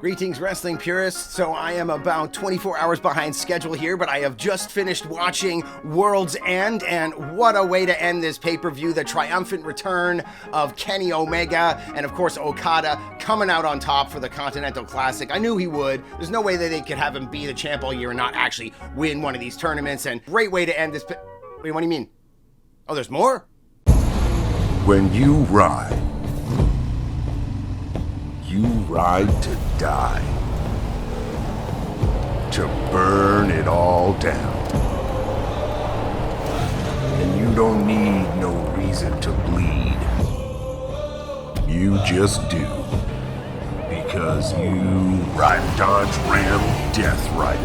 Greetings, wrestling purists. So I am about 24 hours behind schedule here, but I have just finished watching World's End, and what a way to end this pay-per-view. The triumphant return of Kenny Omega, and of course Okada coming out on top for the Continental Classic. I knew he would. There's no way that they could have him be the champ all year and not actually win one of these tournaments, and great way to end this. Wait, what do you mean? Oh, there's more? When you ride to die, to burn it all down. And you don't need no reason to bleed. You just do. Because you ride Dodge Ram Death Rider.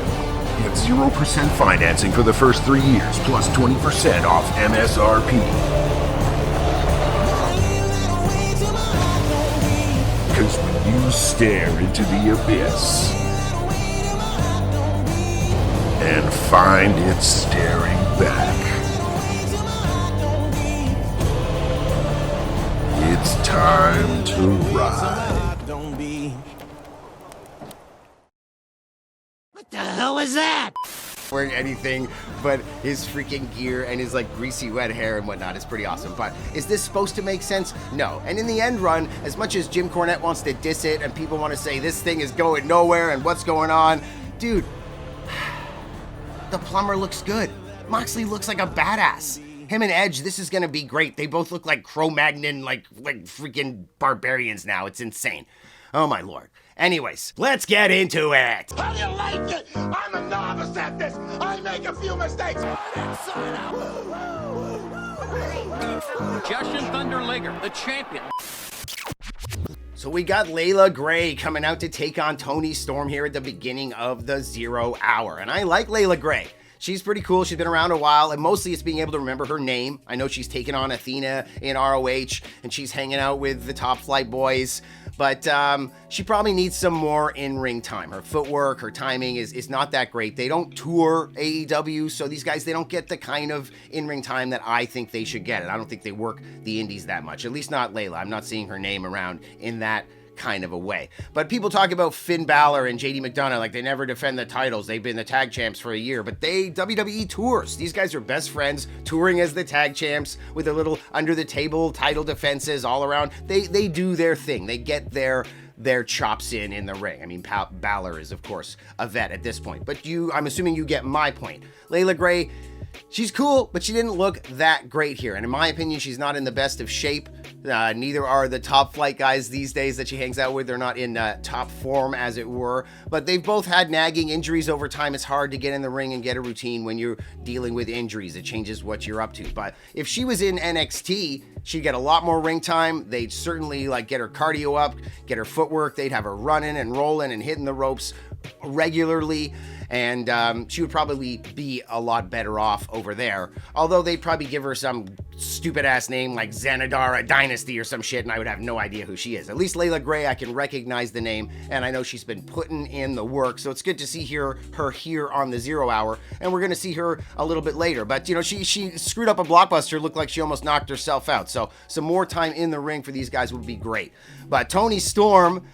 Get 0% financing for the first 3 years, plus 20% off MSRP. Because when you stare into the abyss and find it staring back, it's time to ride. What the hell was that? Wearing anything but his freaking gear and his like greasy wet hair and whatnot is pretty awesome. But is this supposed to make sense? No. And in the end run, as much as Jim Cornette wants to diss it and people want to say this thing is going nowhere and what's going on, dude, the plumber looks good. Moxley looks like a badass. Him and Edge, this is gonna be great. They both look like Cro-Magnon, like freaking barbarians now. It's insane. Oh my lord. Anyways, let's get into it. How do you like it? I'm a novice at this. I make a few mistakes. Jushin Thunder Liger, the champion. So we got Layla Gray coming out to take on Toni Storm here at the beginning of the 0 hour. And I like Layla Gray. She's pretty cool. She's been around a while, and mostly it's being able to remember her name. I know she's taken on Athena in ROH, and she's hanging out with the Top Flight boys, but she probably needs some more in-ring time. Her footwork, her timing is not that great. They don't tour AEW, so these guys, they don't get the kind of in-ring time that I think they should get. And I don't think they work the indies that much, at least not Layla. I'm not seeing her name around in that kind of a way. But people talk about Finn Balor and JD McDonough like they never defend the titles. They've been the tag champs for a year, but WWE tours. These guys are best friends touring as the tag champs with a little under the table title defenses all around. They do their thing. They get their chops in the ring. I mean, Balor is of course a vet at this point, but I'm assuming you get my point. Layla Gray, she's cool, but she didn't look that great here. And in my opinion, she's not in the best of shape. Neither are the Top Flight guys these days that she hangs out with. They're not in top form, as it were. But they've both had nagging injuries over time. It's hard to get in the ring and get a routine when you're dealing with injuries. It changes what you're up to. But if she was in NXT, she'd get a lot more ring time. They'd certainly like get her cardio up, get her footwork. They'd have her running and rolling and hitting the ropes regularly, and she would probably be a lot better off over there. Although they'd probably give her some stupid ass name like Xanadara Dynasty or some shit, and I would have no idea who she is. At least Layla Gray, I can recognize the name, and I know she's been putting in the work, so it's good to see her here on the 0 hour, and we're gonna see her a little bit later. But you know, she screwed up a blockbuster, looked like she almost knocked herself out, so some more time in the ring for these guys would be great. But Toni Storm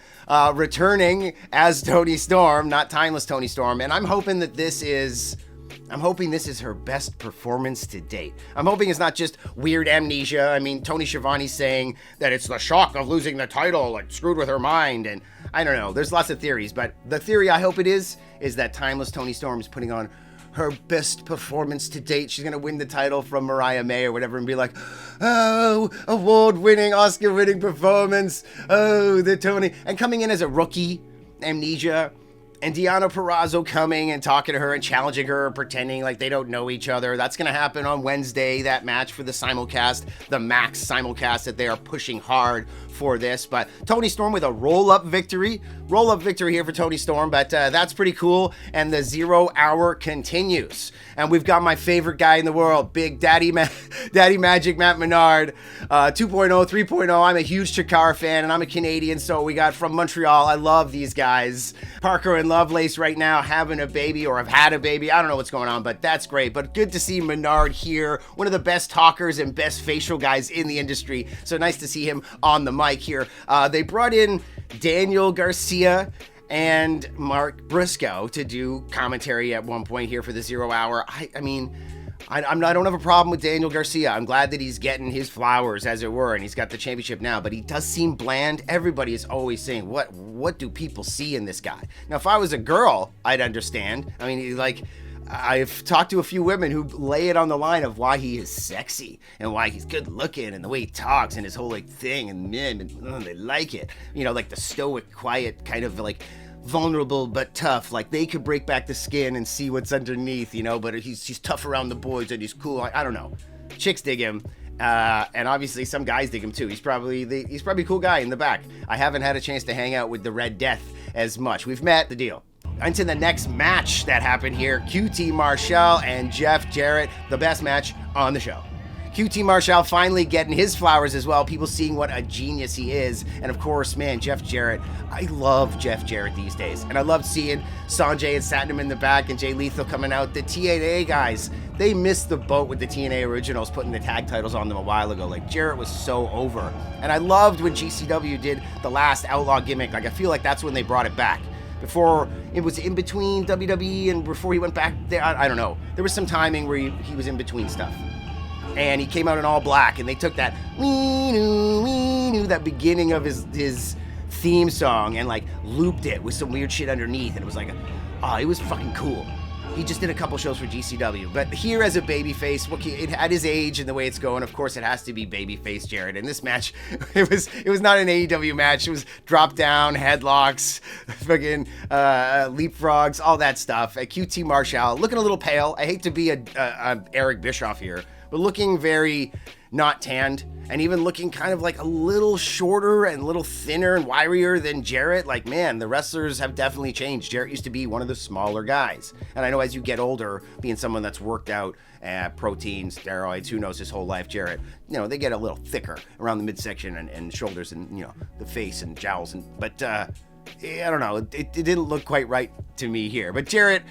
returning as Toni Storm, not timeless Toni Storm, and I'm hoping this is her best performance to date. I'm hoping it's not just weird amnesia. I mean, Tony Schiavone's saying that it's the shock of losing the title, like screwed with her mind, and I don't know. There's lots of theories, but the theory I hope it is that timeless Toni Storm is putting on her best performance to date. She's gonna win the title from Mariah May or whatever and be like, oh, award-winning, Oscar-winning performance. Oh, the Toni. And coming in as a rookie, amnesia, and Deonna Purrazzo coming and talking to her and challenging her, pretending like they don't know each other. That's going to happen on Wednesday, that match for the simulcast, the Max simulcast that they are pushing hard for this. But Toni Storm with a roll-up victory here for Toni Storm, but that's pretty cool, and the 0 hour continues. And we've got my favorite guy in the world, Big Daddy Magic Matt Menard, 2.0, 3.0. I'm a huge Chikara fan, and I'm a Canadian, so we got from Montreal. I love these guys. Parker and Lovelace right now having a baby, or have had a baby. I don't know what's going on, but that's great. But good to see Menard here, one of the best talkers and best facial guys in the industry. So nice to see him on the mic here. They brought in Daniel Garcia and Mark Briscoe to do commentary at one point here for the 0 hour. I mean, I don't have a problem with Daniel Garcia. I'm glad that he's getting his flowers, as it were, and he's got the championship now, but he does seem bland. Everybody is always saying, what do people see in this guy? Now, if I was a girl, I'd understand. I mean, like, I've talked to a few women who lay it on the line of why he is sexy and why he's good looking and the way he talks and his whole like thing, and men, they like it. You know, like the stoic, quiet, kind of like vulnerable but tough. Like they could break back the skin and see what's underneath, you know, but he's tough around the boys and he's cool. I don't know. Chicks dig him. And obviously some guys dig him too. He's probably a cool guy in the back. I haven't had a chance to hang out with the Red Death as much. We've met, the deal. Into the next match that happened here, QT Marshall and Jeff Jarrett, the best match on the show. QT Marshall finally getting his flowers as well, people seeing what a genius he is, and of course, man, Jeff Jarrett. I love Jeff Jarrett these days, and I love seeing Sanjay and Satnam in the back and Jay Lethal coming out. The TNA guys, they missed the boat with the TNA originals putting the tag titles on them a while ago. Like, Jarrett was so over, and I loved when GCW did the last Outlaw gimmick. Like, I feel like that's when they brought it back. Before it was in between WWE and before he went back there, I don't know. There was some timing where he was in between stuff. And he came out in all black, and they took that that beginning of his theme song and like looped it with some weird shit underneath, and it was like, it was fucking cool. He just did a couple shows for GCW, but here as a babyface, at his age and the way it's going, of course, it has to be babyface Jarrett. In this match, it was not an AEW match. It was drop down, headlocks, fucking leapfrogs, all that stuff. QT Marshall looking a little pale. I hate to be a Eric Bischoff here, but looking very not tanned, and even looking kind of like a little shorter and a little thinner and wirier than Jarrett. Like, man, the wrestlers have definitely changed. Jarrett used to be one of the smaller guys. And I know as you get older, being someone that's worked out protein, steroids, who knows his whole life, Jarrett, you know, they get a little thicker around the midsection and shoulders and, you know, the face and jowls. But I don't know, it didn't look quite right to me here. But Jarrett,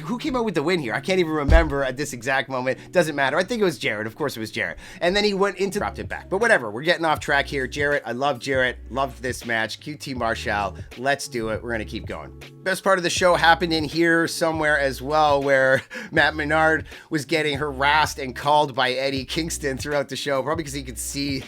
who came out with the win here? I can't even remember at this exact moment. Doesn't matter. I think it was Jarrett. Of course it was Jarrett. And then he went into dropped it back. But whatever, we're getting off track here. Jarrett, I love Jarrett. Loved this match. QT Marshall, let's do it. We're going to keep going. Best part of the show happened in here somewhere as well, where Matt Menard was getting harassed and called by Eddie Kingston throughout the show, probably because he could see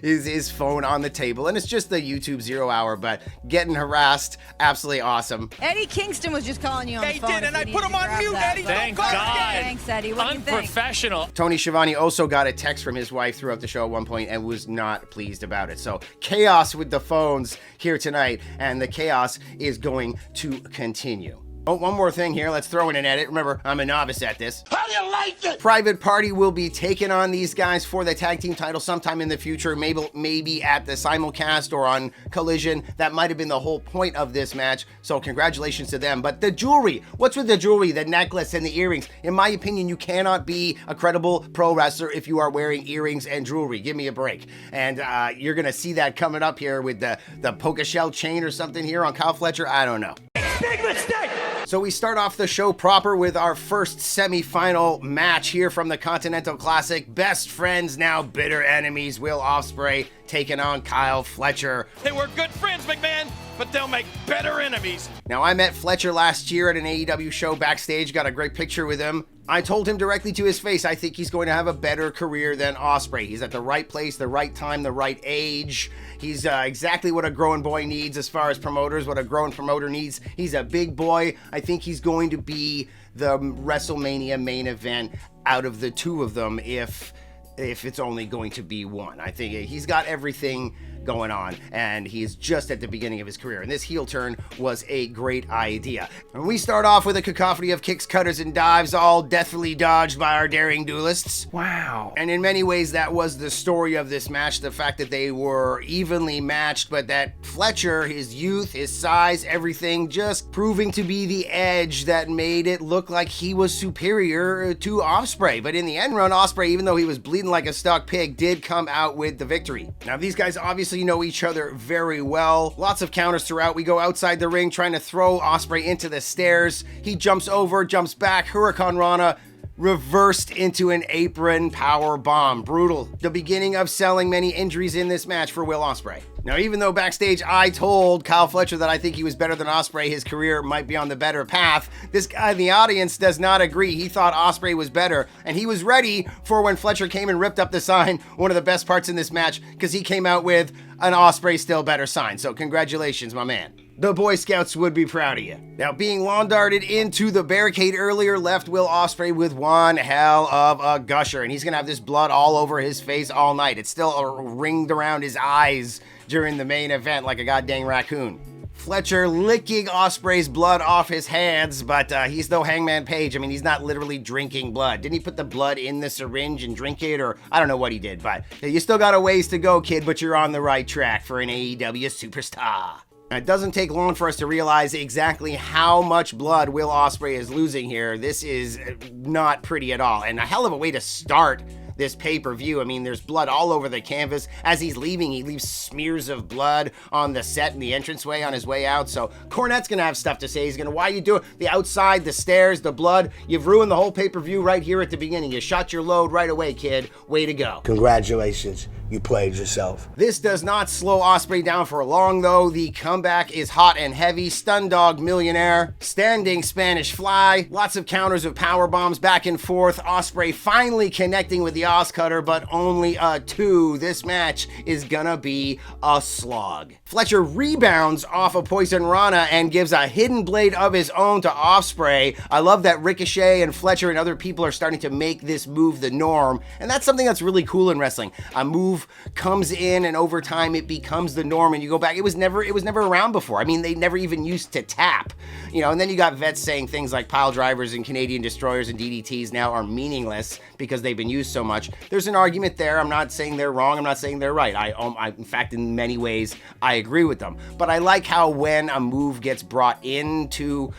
his phone on the table. And it's just the YouTube 0 hour, but getting harassed, absolutely awesome. Eddie Kingston was just calling you on the phone. They did, and I put him on mute, Eddie. Thank Don't call God. again. Thanks, Eddie. What do you think? Unprofessional. Tony Schiavone also got a text from his wife throughout the show at one point and was not pleased about it. So chaos with the phones here tonight, and the chaos is going to continue. Oh, one more thing here. Let's throw in an edit. Remember, I'm a novice at this. How do you like it? Private Party will be taking on these guys for the tag team title sometime in the future, maybe at the simulcast or on Collision. That might have been the whole point of this match, so congratulations to them. But the jewelry, what's with the jewelry, the necklace and the earrings? In my opinion, you cannot be a credible pro wrestler if you are wearing earrings and jewelry. Give me a break. And you're gonna see that coming up here with the polka shell chain or something here on Kyle Fletcher. I don't know. Big mistake! So we start off the show proper with our first semi-final match here from the Continental Classic. Best friends, now bitter enemies. Will Ospreay taking on Kyle Fletcher. They were good friends, McMahon, but they'll make better enemies. Now, I met Fletcher last year at an AEW show backstage, got a great picture with him. I told him directly to his face, I think he's going to have a better career than Ospreay. He's at the right place, the right time, the right age. He's exactly what a growing boy needs as far as promoters, what a growing promoter needs. He's a big boy. I think he's going to be the WrestleMania main event out of the two of them if it's only going to be one. I think he's got everything going on, and he's just at the beginning of his career, and this heel turn was a great idea. And we start off with a cacophony of kicks, cutters, and dives, all deathly dodged by our daring duelists. Wow. And in many ways, that was the story of this match, the fact that they were evenly matched, but that Fletcher, his youth, his size, everything, just proving to be the edge that made it look like he was superior to Ospreay. But in the end run, Ospreay, even though he was bleeding like a stuck pig, did come out with the victory. Now, these guys obviously know each other very well. Lots of counters throughout. We go outside the ring trying to throw Ospreay into the stairs. He jumps over, jumps back, Hurricane Rana, reversed into an apron power bomb. Brutal. The beginning of selling many injuries in this match for Will Ospreay. Now, even though backstage I told Kyle Fletcher that I think he was better than Ospreay, his career might be on the better path, this guy in the audience does not agree. He thought Ospreay was better, and he was ready for when Fletcher came and ripped up the sign, one of the best parts in this match, because he came out with an Ospreay still better sign. So congratulations, my man. The Boy Scouts would be proud of you. Now, being lawn darted into the barricade earlier left Will Ospreay with one hell of a gusher, and he's gonna have this blood all over his face all night. It's still ringed around his eyes during the main event like a goddamn raccoon. Fletcher licking Ospreay's blood off his hands, but he's no Hangman Page. I mean, he's not literally drinking blood. Didn't he put the blood in the syringe and drink it? Or I don't know what he did, but you still got a ways to go, kid, but you're on the right track for an AEW superstar. Now, it doesn't take long for us to realize exactly how much blood Will Ospreay is losing here. This is not pretty at all, and a hell of a way to start this pay-per-view. I mean, there's blood all over the canvas. As he's leaving, he leaves smears of blood on the set and the entranceway on his way out. So Cornette's gonna have stuff to say. He's gonna, why you do it? The outside, the stairs, the blood. You've ruined the whole pay-per-view right here at the beginning. You shot your load right away, kid. Way to go. Congratulations. You played yourself. This does not slow Ospreay down for long, though. The comeback is hot and heavy. Stun Dog Millionaire, standing Spanish Fly, lots of counters of power bombs back and forth. Ospreay finally connecting with the Oscutter, but only a 2. This match is gonna be a slog. Fletcher rebounds off of Poison Rana and gives a hidden blade of his own to Ospreay. I love that Ricochet and Fletcher and other people are starting to make this move the norm, and that's something that's really cool in wrestling. A move comes in and over time it becomes the norm, and you go back, it was never around before. I mean, they never even used to tap, and then you got vets saying things like pile drivers and Canadian destroyers and DDTs now are meaningless because they've been used so much. There's an argument there. I'm not saying they're wrong. I'm not saying they're right. I in fact, in many ways, I agree with them. But I like how when a move gets brought into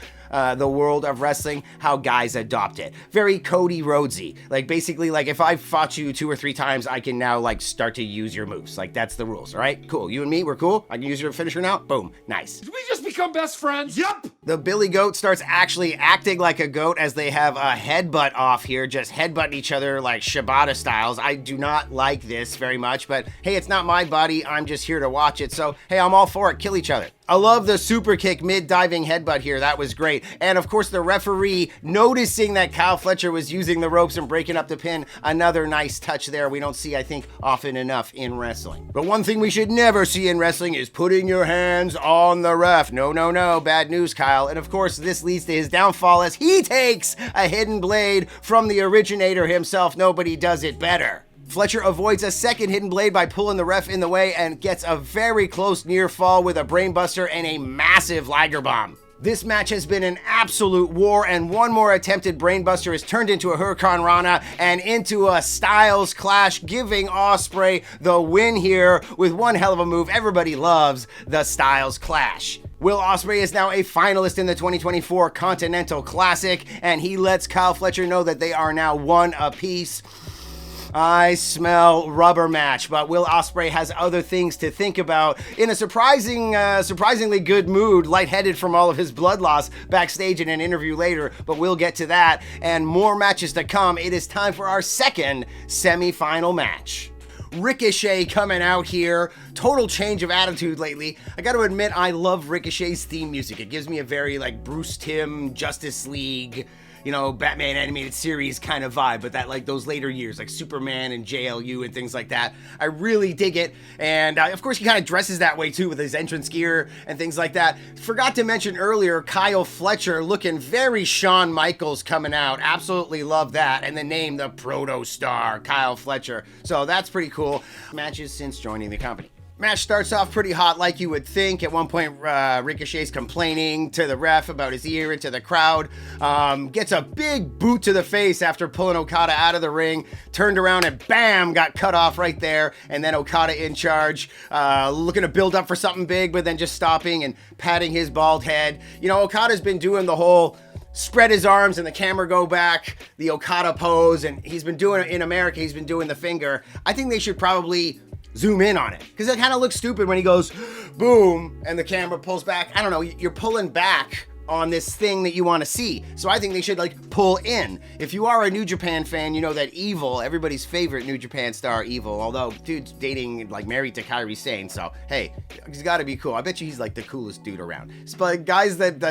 the world of wrestling, how guys adopt it. Very Cody Rhodesy. Like, basically, like, if I fought you 2 or 3 times, I can now, like, start to use your moves. Like, that's the rules, all right? Cool. You and me, we're cool? I can use your finisher now? Boom. Nice. Did we just become best friends? Yup! The Billy Goat starts actually acting like a goat as they have a headbutt off here, just headbutting each other like Shibata styles. I do not like this very much, but hey, it's not my body. I'm just here to watch it. So, hey, I'm all for it. Kill each other. I love the super kick mid-diving headbutt here. That was great. And of course, the referee noticing that Kyle Fletcher was using the ropes and breaking up the pin. Another nice touch there we don't see, I think, often enough in wrestling. But one thing we should never see in wrestling is putting your hands on the ref. No, no, no. Bad news, Kyle. And of course, this leads to his downfall as he takes a hidden blade from the originator himself. Nobody does it better. Fletcher avoids a second hidden blade by pulling the ref in the way and gets a very close near fall with a brainbuster and a massive Liger bomb. This match has been an absolute war, and one more attempted brainbuster is turned into a Hurricane Rana and into a Styles Clash, giving Ospreay the win here with one hell of a move. Everybody loves the Styles Clash. Will Ospreay is now a finalist in the 2024 Continental Classic, and he lets Kyle Fletcher know that they are now one apiece. I smell rubber match, but Will Ospreay has other things to think about. In a surprisingly good mood, lightheaded from all of his blood loss backstage in an interview later, but we'll get to that and more matches to come. It is time for our second semi-final match. Ricochet coming out here. Total change of attitude lately. I gotta admit, I love Ricochet's theme music. It gives me a very like Bruce Timm, Justice League, Batman animated series kind of vibe, but that like those later years, like Superman and JLU and things like that. I really dig it. And of course, he kind of dresses that way too with his entrance gear and things like that. Forgot to mention earlier, Kyle Fletcher looking very Shawn Michaels coming out. Absolutely love that. And the name, the Proto Star, Kyle Fletcher. So that's pretty cool. Matches since joining the company. Match starts off pretty hot like you would think. At one point, Ricochet's complaining to the ref about his ear and to the crowd. Gets a big boot to the face after pulling Okada out of the ring. Turned around and bam, got cut off right there. And then Okada in charge, looking to build up for something big, but then just stopping and patting his bald head. Okada's been doing the whole spread his arms and the camera go back, the Okada pose, and he's been doing it in America. He's been doing the finger. I think they should probably zoom in on it, because it kind of looks stupid when he goes boom and the camera pulls back. I don't know, you're pulling back on this thing that you want to see. So I think they should like pull in. If you are a New Japan fan, you know that Evil, everybody's favorite New Japan star, Evil, although dude's dating, like married to Kairi Sane, so hey, he's got to be cool. I bet you he's like the coolest dude around. But guys that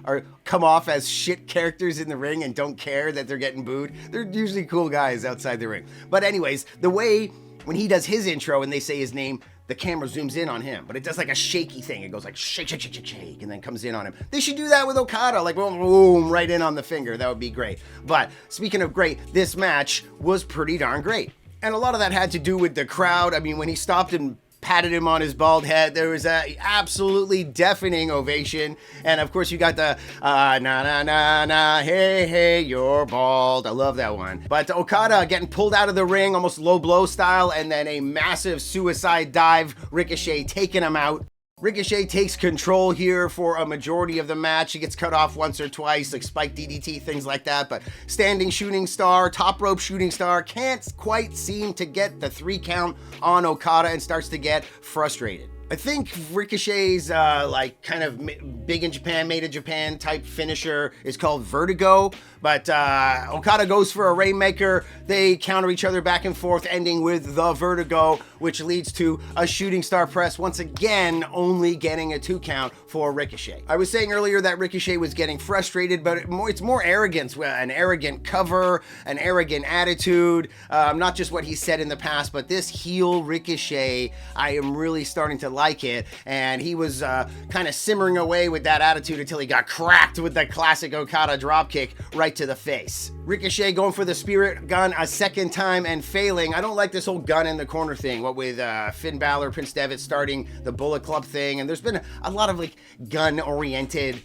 are come off as shit characters in the ring and don't care that they're getting booed, they're usually cool guys outside the ring. But anyways, the way when he does his intro and they say his name, the camera zooms in on him, but it does like a shaky thing. It goes like shake, shake, shake, shake, shake, and then comes in on him. They should do that with Okada, like boom, boom, right in on the finger. That would be great. But speaking of great, this match was pretty darn great. And a lot of that had to do with the crowd. I mean, when he stopped and patted him on his bald head, there was a absolutely deafening ovation. And of course you got the na na na na, hey hey, you're bald. I love that one. But Okada getting pulled out of the ring almost low blow style, and then a massive suicide dive, Ricochet taking him out. Ricochet takes control here for a majority of the match. He gets cut off once or twice, like spike DDT, things like that. But standing shooting star, top rope shooting star, can't quite seem to get the 3 count on Okada and starts to get frustrated. I think Ricochet's like kind of big in Japan, made in Japan type finisher is called Vertigo, but Okada goes for a Rainmaker. They counter each other back and forth, ending with the Vertigo, which leads to a shooting star press, once again only getting a 2 count for Ricochet. I was saying earlier that Ricochet was getting frustrated, but it's more arrogance, an arrogant cover, an arrogant attitude, not just what he said in the past, but this heel Ricochet, I am really starting to like it, and he was kind of simmering away with that attitude until he got cracked with the classic Okada dropkick right to the face. Ricochet going for the spirit gun a second time and failing. I don't like this whole gun in the corner thing, what with Finn Balor, Prince Devitt starting the Bullet Club thing, and there's been a lot of like gun-oriented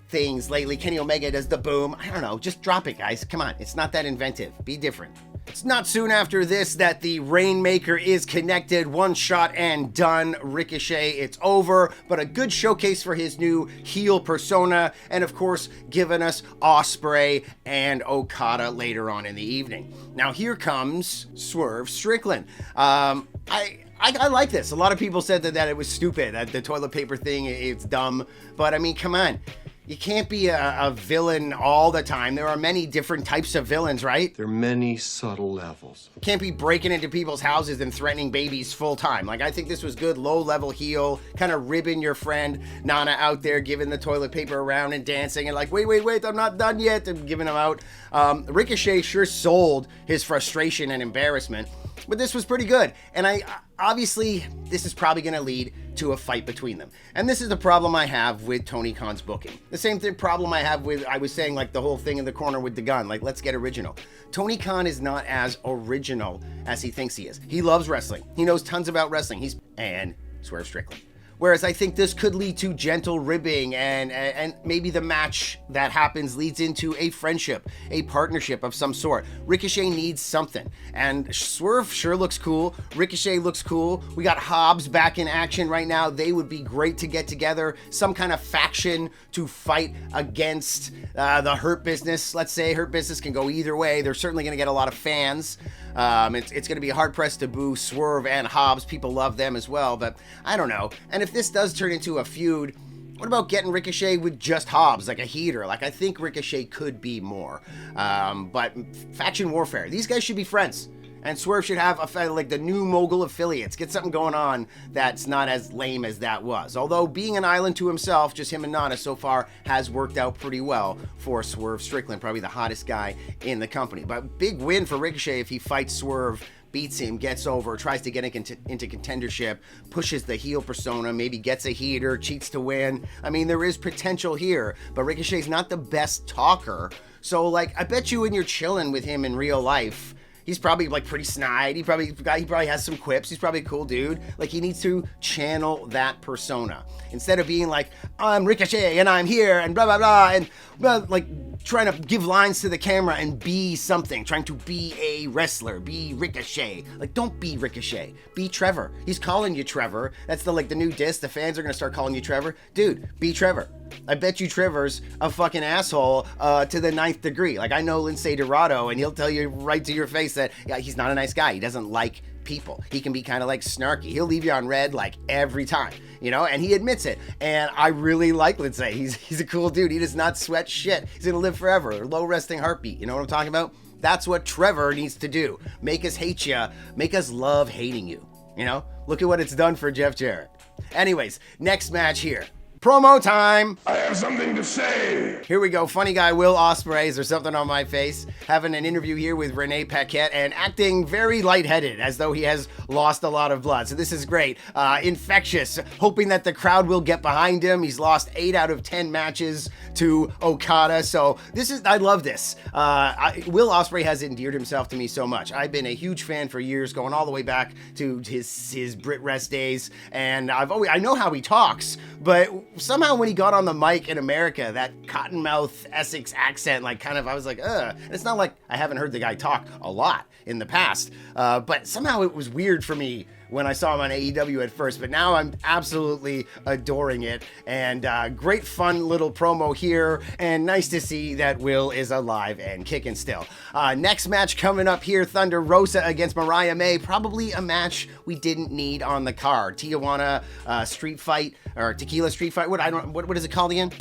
things lately. Kenny Omega does the boom. I don't know, just drop it, guys. Come on, it's not that inventive. Be different. It's not soon after this that the Rainmaker is connected, one shot and done. Ricochet, it's over, but a good showcase for his new heel persona, and of course, giving us Ospreay and Okada later on in the evening. Now here comes Swerve Strickland. I like this. A lot of people said that it was stupid, that the toilet paper thing, it's dumb, but I mean, come on. You can't be a villain all the time. There are many different types of villains, right? There are many subtle levels. You can't be breaking into people's houses and threatening babies full time. Like, I think this was good low-level heel, kind of ribbing your friend Nana out there, giving the toilet paper around and dancing and like, wait, I'm not done yet, and giving him out. Ricochet sure sold his frustration and embarrassment, but this was pretty good. And obviously, this is probably going to lead to a fight between them. And this is the problem I have with Tony Khan's booking. The same problem I have with, I was saying, like the whole thing in the corner with the gun. Like, let's get original. Tony Khan is not as original as he thinks he is. He loves wrestling. He knows tons about wrestling. And Swerve Strickland. Whereas I think this could lead to gentle ribbing, and maybe the match that happens leads into a friendship, a partnership of some sort. Ricochet needs something, and Swerve sure looks cool. Ricochet looks cool. We got Hobbs back in action right now. They would be great to get together, some kind of faction to fight against the Hurt Business. Let's say Hurt Business can go either way. They're certainly going to get a lot of fans. It's going to be hard-pressed to boo Swerve and Hobbs. People love them as well, but I don't know. And if this does turn into a feud, what about getting Ricochet with just Hobbs, like a heater? Like, I think Ricochet could be more. But faction warfare. These guys should be friends. And Swerve should have like the new mogul affiliates. Get something going on that's not as lame as that was. Although being an island to himself, just him and Nana so far, has worked out pretty well for Swerve Strickland. Probably the hottest guy in the company. But big win for Ricochet if he fights Swerve, beats him, gets over, tries to get into contendership, pushes the heel persona, maybe gets a heater, cheats to win. I mean, there is potential here, but Ricochet's not the best talker. So, like, I bet you when you're chilling with him in real life, he's probably like pretty snide. He probably has some quips. He's probably a cool dude. Like, he needs to channel that persona instead of being like, I'm Ricochet and I'm here and blah blah blah, and like trying to give lines to the camera and be something, trying to be a wrestler, be Ricochet. Like, don't be Ricochet. Be Trevor. He's calling you Trevor. That's the new diss. The fans are gonna start calling you Trevor. Dude, be Trevor. I bet you Trevor's a fucking asshole to the 9th degree. Like, I know Lince Dorado, and he'll tell you right to your face that he's not a nice guy. He doesn't like people. He can be kind of like snarky. He'll leave you on red like every time, you know, and he admits it. And I really like Lindsay. He's a cool dude. He does not sweat shit. He's gonna live forever. Low resting heartbeat. You know what I'm talking about? That's what Trevor needs to do. Make us hate you. Make us love hating you. You know? Look at what it's done for Jeff Jarrett. Anyways, next match here. Promo time! I have something to say. Here we go. Funny guy Will Ospreay, is there something on my face? Having an interview here with Renee Paquette and acting very lightheaded as though he has lost a lot of blood. So this is great. Infectious, hoping that the crowd will get behind him. He's lost 8 out of 10 matches to Okada. So I love this. Will Ospreay has endeared himself to me so much. I've been a huge fan for years, going all the way back to his Brit Rest days. And I know how he talks, but somehow when he got on the mic in America, that cottonmouth Essex accent, like kind of, I was like, ugh. And it's not like I haven't heard the guy talk a lot in the past, but somehow it was weird for me when I saw him on AEW at first, but now I'm absolutely adoring it. And great fun little promo here, and nice to see that Will is alive and kicking still. Next match coming up here, Thunder Rosa against Mariah May. Probably a match we didn't need on the card. Tijuana Street Fight, or Tequila Street Fight. What is it called again?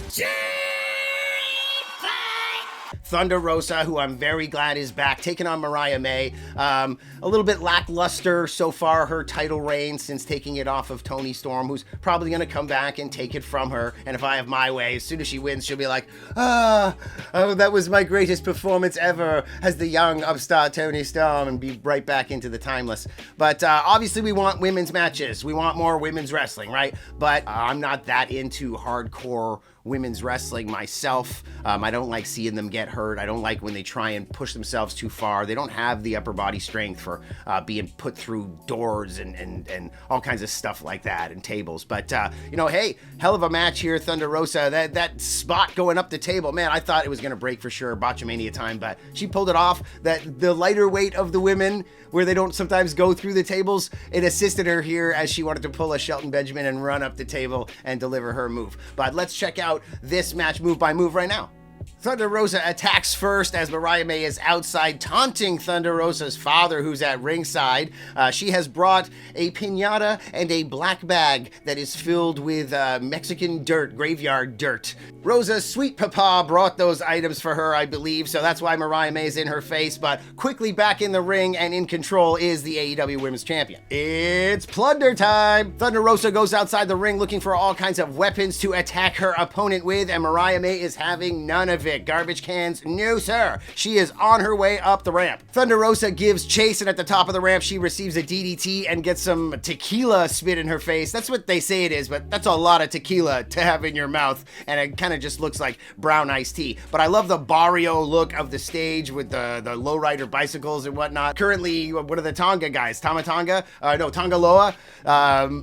Thunder Rosa, who I'm very glad is back, taking on Mariah May. A little bit lackluster so far, her title reign, since taking it off of Toni Storm, who's probably going to come back and take it from her. And if I have my way, as soon as she wins, she'll be like, oh, that was my greatest performance ever as the young upstart Toni Storm, and be right back into the timeless. But obviously we want women's matches. We want more women's wrestling, right? But I'm not that into hardcore women's wrestling myself. I don't like seeing them get hurt. I don't like when they try and push themselves too far. They don't have the upper body strength for being put through doors and all kinds of stuff like that, and tables. But you know, hey, hell of a match here, Thunder Rosa. That spot going up the table, man, I thought it was gonna break for sure, Botchamania time, but she pulled it off. That the lighter weight of the women, where they don't sometimes go through the tables, it assisted her here as she wanted to pull a Shelton Benjamin and run up the table and deliver her move. But let's check out this match move by move right now. Thunder Rosa attacks first as Mariah May is outside, taunting Thunder Rosa's father, who's at ringside. She has brought a piñata and a black bag that is filled with Mexican dirt, graveyard dirt. Rosa's sweet papa brought those items for her, I believe, so that's why Mariah May is in her face, but quickly back in the ring and in control is the AEW Women's Champion. It's plunder time! Thunder Rosa goes outside the ring looking for all kinds of weapons to attack her opponent with, and Mariah May is having none of it. Garbage cans, no sir. She is on her way up the ramp. Thunder Rosa gives chase, and at the top of the ramp she receives a DDT and gets some tequila spit in her face. That's what they say it is, but that's a lot of tequila to have in your mouth, and it kind of just looks like brown iced tea. But I love the barrio look of the stage with the lowrider bicycles and whatnot. Currently, what are the Tonga guys? Tonga Loa.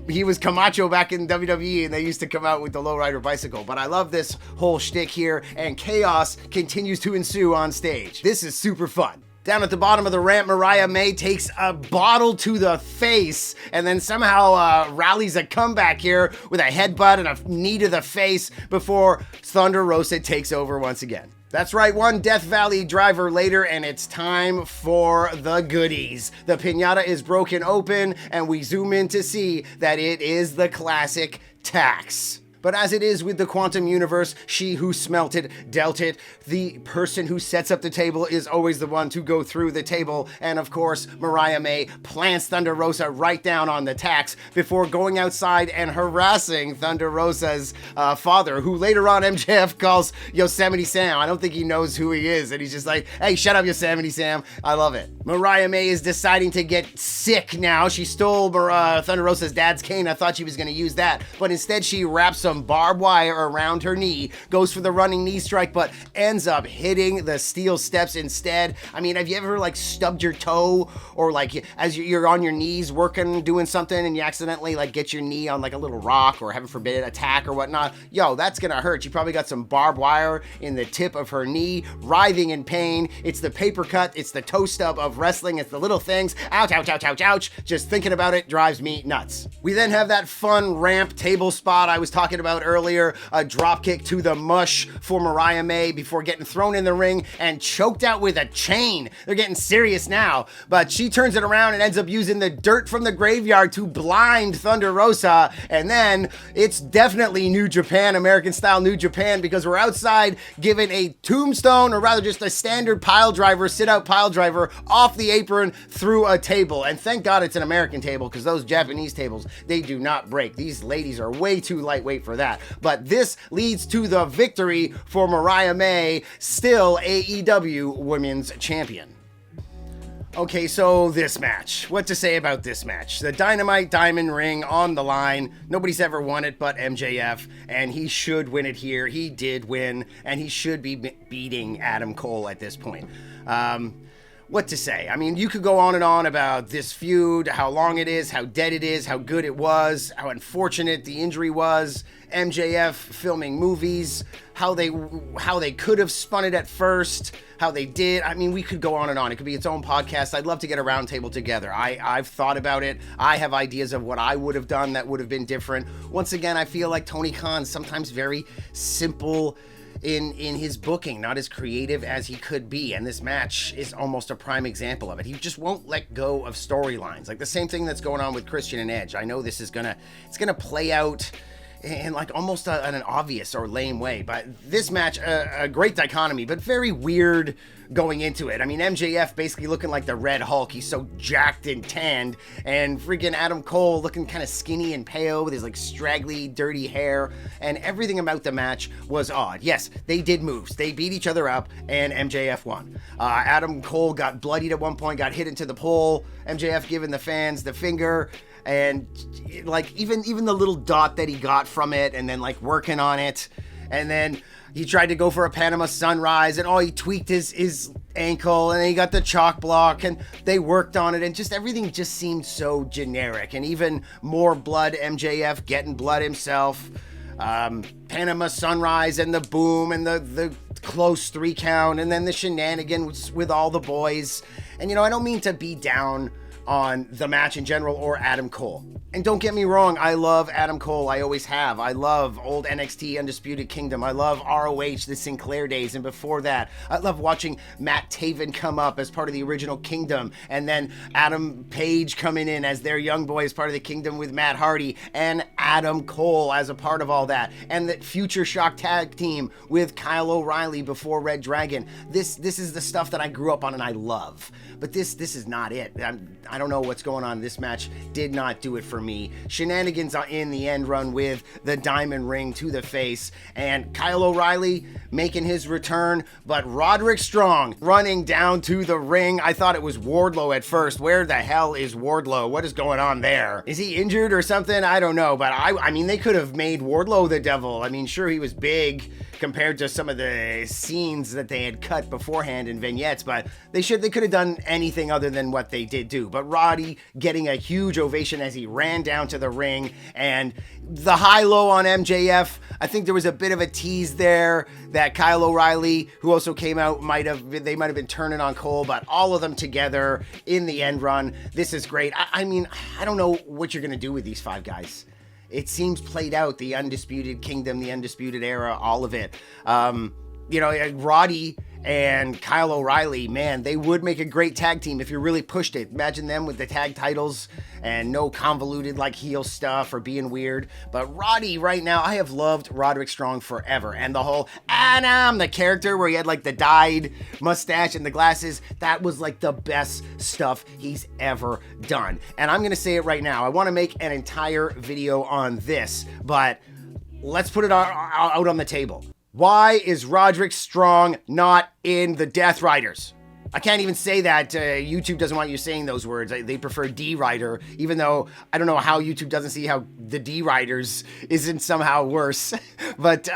He was Camacho back in WWE, and they used to come out with the lowrider bicycle. But I love this whole shtick here, and chaos continues to ensue on stage. This is super fun. Down at the bottom of the ramp, Mariah May takes a bottle to the face and then somehow rallies a comeback here with a headbutt and a knee to the face before Thunder Rosa takes over once again. That's right, one Death Valley driver later, and it's time for the goodies. The piñata is broken open, and we zoom in to see that it is the classic Tax. But as it is with the quantum universe, she who smelt it, dealt it. The person who sets up the table is always the one to go through the table. And of course, Mariah May plants Thunder Rosa right down on the Tax before going outside and harassing Thunder Rosa's father, who later on MJF calls Yosemite Sam. I don't think he knows who he is. And he's just like, hey, shut up, Yosemite Sam. I love it. Mariah May is deciding to get sick now. She stole Thunder Rosa's dad's cane. I thought she was going to use that. But instead, she wraps some barbed wire around her knee, goes for the running knee strike, but ends up hitting the steel steps instead. I mean, have you ever like stubbed your toe, or like as you're on your knees working, doing something, and you accidentally like get your knee on like a little rock, or heaven forbid, a tack or whatnot? Yo, that's gonna hurt. She probably got some barbed wire in the tip of her knee, writhing in pain. It's the paper cut, it's the toe stub of wrestling, it's the little things. Ouch, ouch, ouch, ouch, ouch. Just thinking about it drives me nuts. We then have that fun ramp table spot I was talking about earlier. A drop kick to the mush for Mariah May before getting thrown in the ring and choked out with a chain. They're getting serious now, but she turns it around and ends up using the dirt from the graveyard to blind Thunder Rosa. And then it's definitely New Japan, American style New Japan, because we're outside giving a tombstone, or rather just a standard pile driver, sit out pile driver off the apron through a table. And thank God it's an American table, because those Japanese tables, they do not break. These ladies are way too lightweight for that. But this leads to the victory for Mariah May, still AEW Women's Champion. Okay, so this match. What to say about this match? The Dynamite Diamond Ring on the line. Nobody's ever won it but MJF, and he should win it here. He did win, and he should be beating Adam Cole at this point. What to say? I mean, you could go on and on about this feud, how long it is, how dead it is, how good it was, how unfortunate the injury was, MJF filming movies, how they could have spun it at first, how they did. I mean, we could go on and on. It could be its own podcast. I'd love to get a roundtable together. I've thought about it. I have ideas of what I would have done that would have been different. Once again, I feel like Tony Khan's sometimes very simple in his booking, not as creative as he could be, and this match is almost a prime example of it. He just won't let go of storylines, like the same thing that's going on with Christian and Edge. I know this is gonna play out in like almost an obvious or lame way, but this match, a great dichotomy, but very weird going into it. I mean, MJF basically looking like the Red Hulk. He's so jacked and tanned, and freaking Adam Cole looking kind of skinny and pale with his like straggly, dirty hair, and everything about the match was odd. Yes, they did moves. They beat each other up, and MJF won. Adam Cole got bloodied at one point, got hit into the pole. MJF giving the fans the finger, and like even the little dot that he got from it, and then like working on it, and then he tried to go for a Panama Sunrise, and he tweaked his ankle, and then he got the chalk block, and they worked on it, and just everything just seemed so generic. And even more blood, MJF getting blood himself, Panama Sunrise, and the boom, and the close 3 count, and then the shenanigans with all the boys. And I don't mean to be down on the match in general or Adam Cole. And don't get me wrong, I love Adam Cole. I always have. I love old NXT Undisputed Kingdom. I love ROH, the Sinclair days, and before that, I love watching Matt Taven come up as part of the original Kingdom, and then Adam Page coming in as their young boy as part of the Kingdom with Matt Hardy, and Adam Cole as a part of all that, and the Future Shock tag team with Kyle O'Reilly before Red Dragon. This is the stuff that I grew up on and I love. But this is not it. I don't know what's going on. This match did not do it for me. Shenanigans in the end run with the diamond ring to the face, and Kyle O'Reilly making his return, but Roderick Strong running down to the ring. I thought it was Wardlow at first. Where the hell is Wardlow? What is going on there? Is he injured or something? I don't know, but I mean, they could have made Wardlow the devil. I mean, sure, he was big compared to some of the scenes that they had cut beforehand in vignettes, but they could have done anything other than what they did do. But Roddy getting a huge ovation as he ran down to the ring, and the high-low on MJF. I think there was a bit of a tease there that Kyle O'Reilly, who also came out, might have been turning on Cole, but all of them together in the end run. This is great. I mean, I don't know what you're going to do with these 5 guys. It seems played out, the Undisputed Kingdom, the Undisputed Era, all of it. Roddy and Kyle O'Reilly, man, they would make a great tag team if you really pushed it. Imagine them with the tag titles and no convoluted like heel stuff or being weird. But Roddy right now, I have loved Roderick Strong forever. And the whole Adam, the character where he had like the dyed mustache and the glasses, that was like the best stuff he's ever done. And I'm going to say it right now. I want to make an entire video on this, but let's put it out on the table. Why is Roderick Strong not in the Death Riders? I can't even say that. YouTube doesn't want you saying those words. They prefer D-Rider, even though I don't know how YouTube doesn't see how the D-Riders isn't somehow worse. But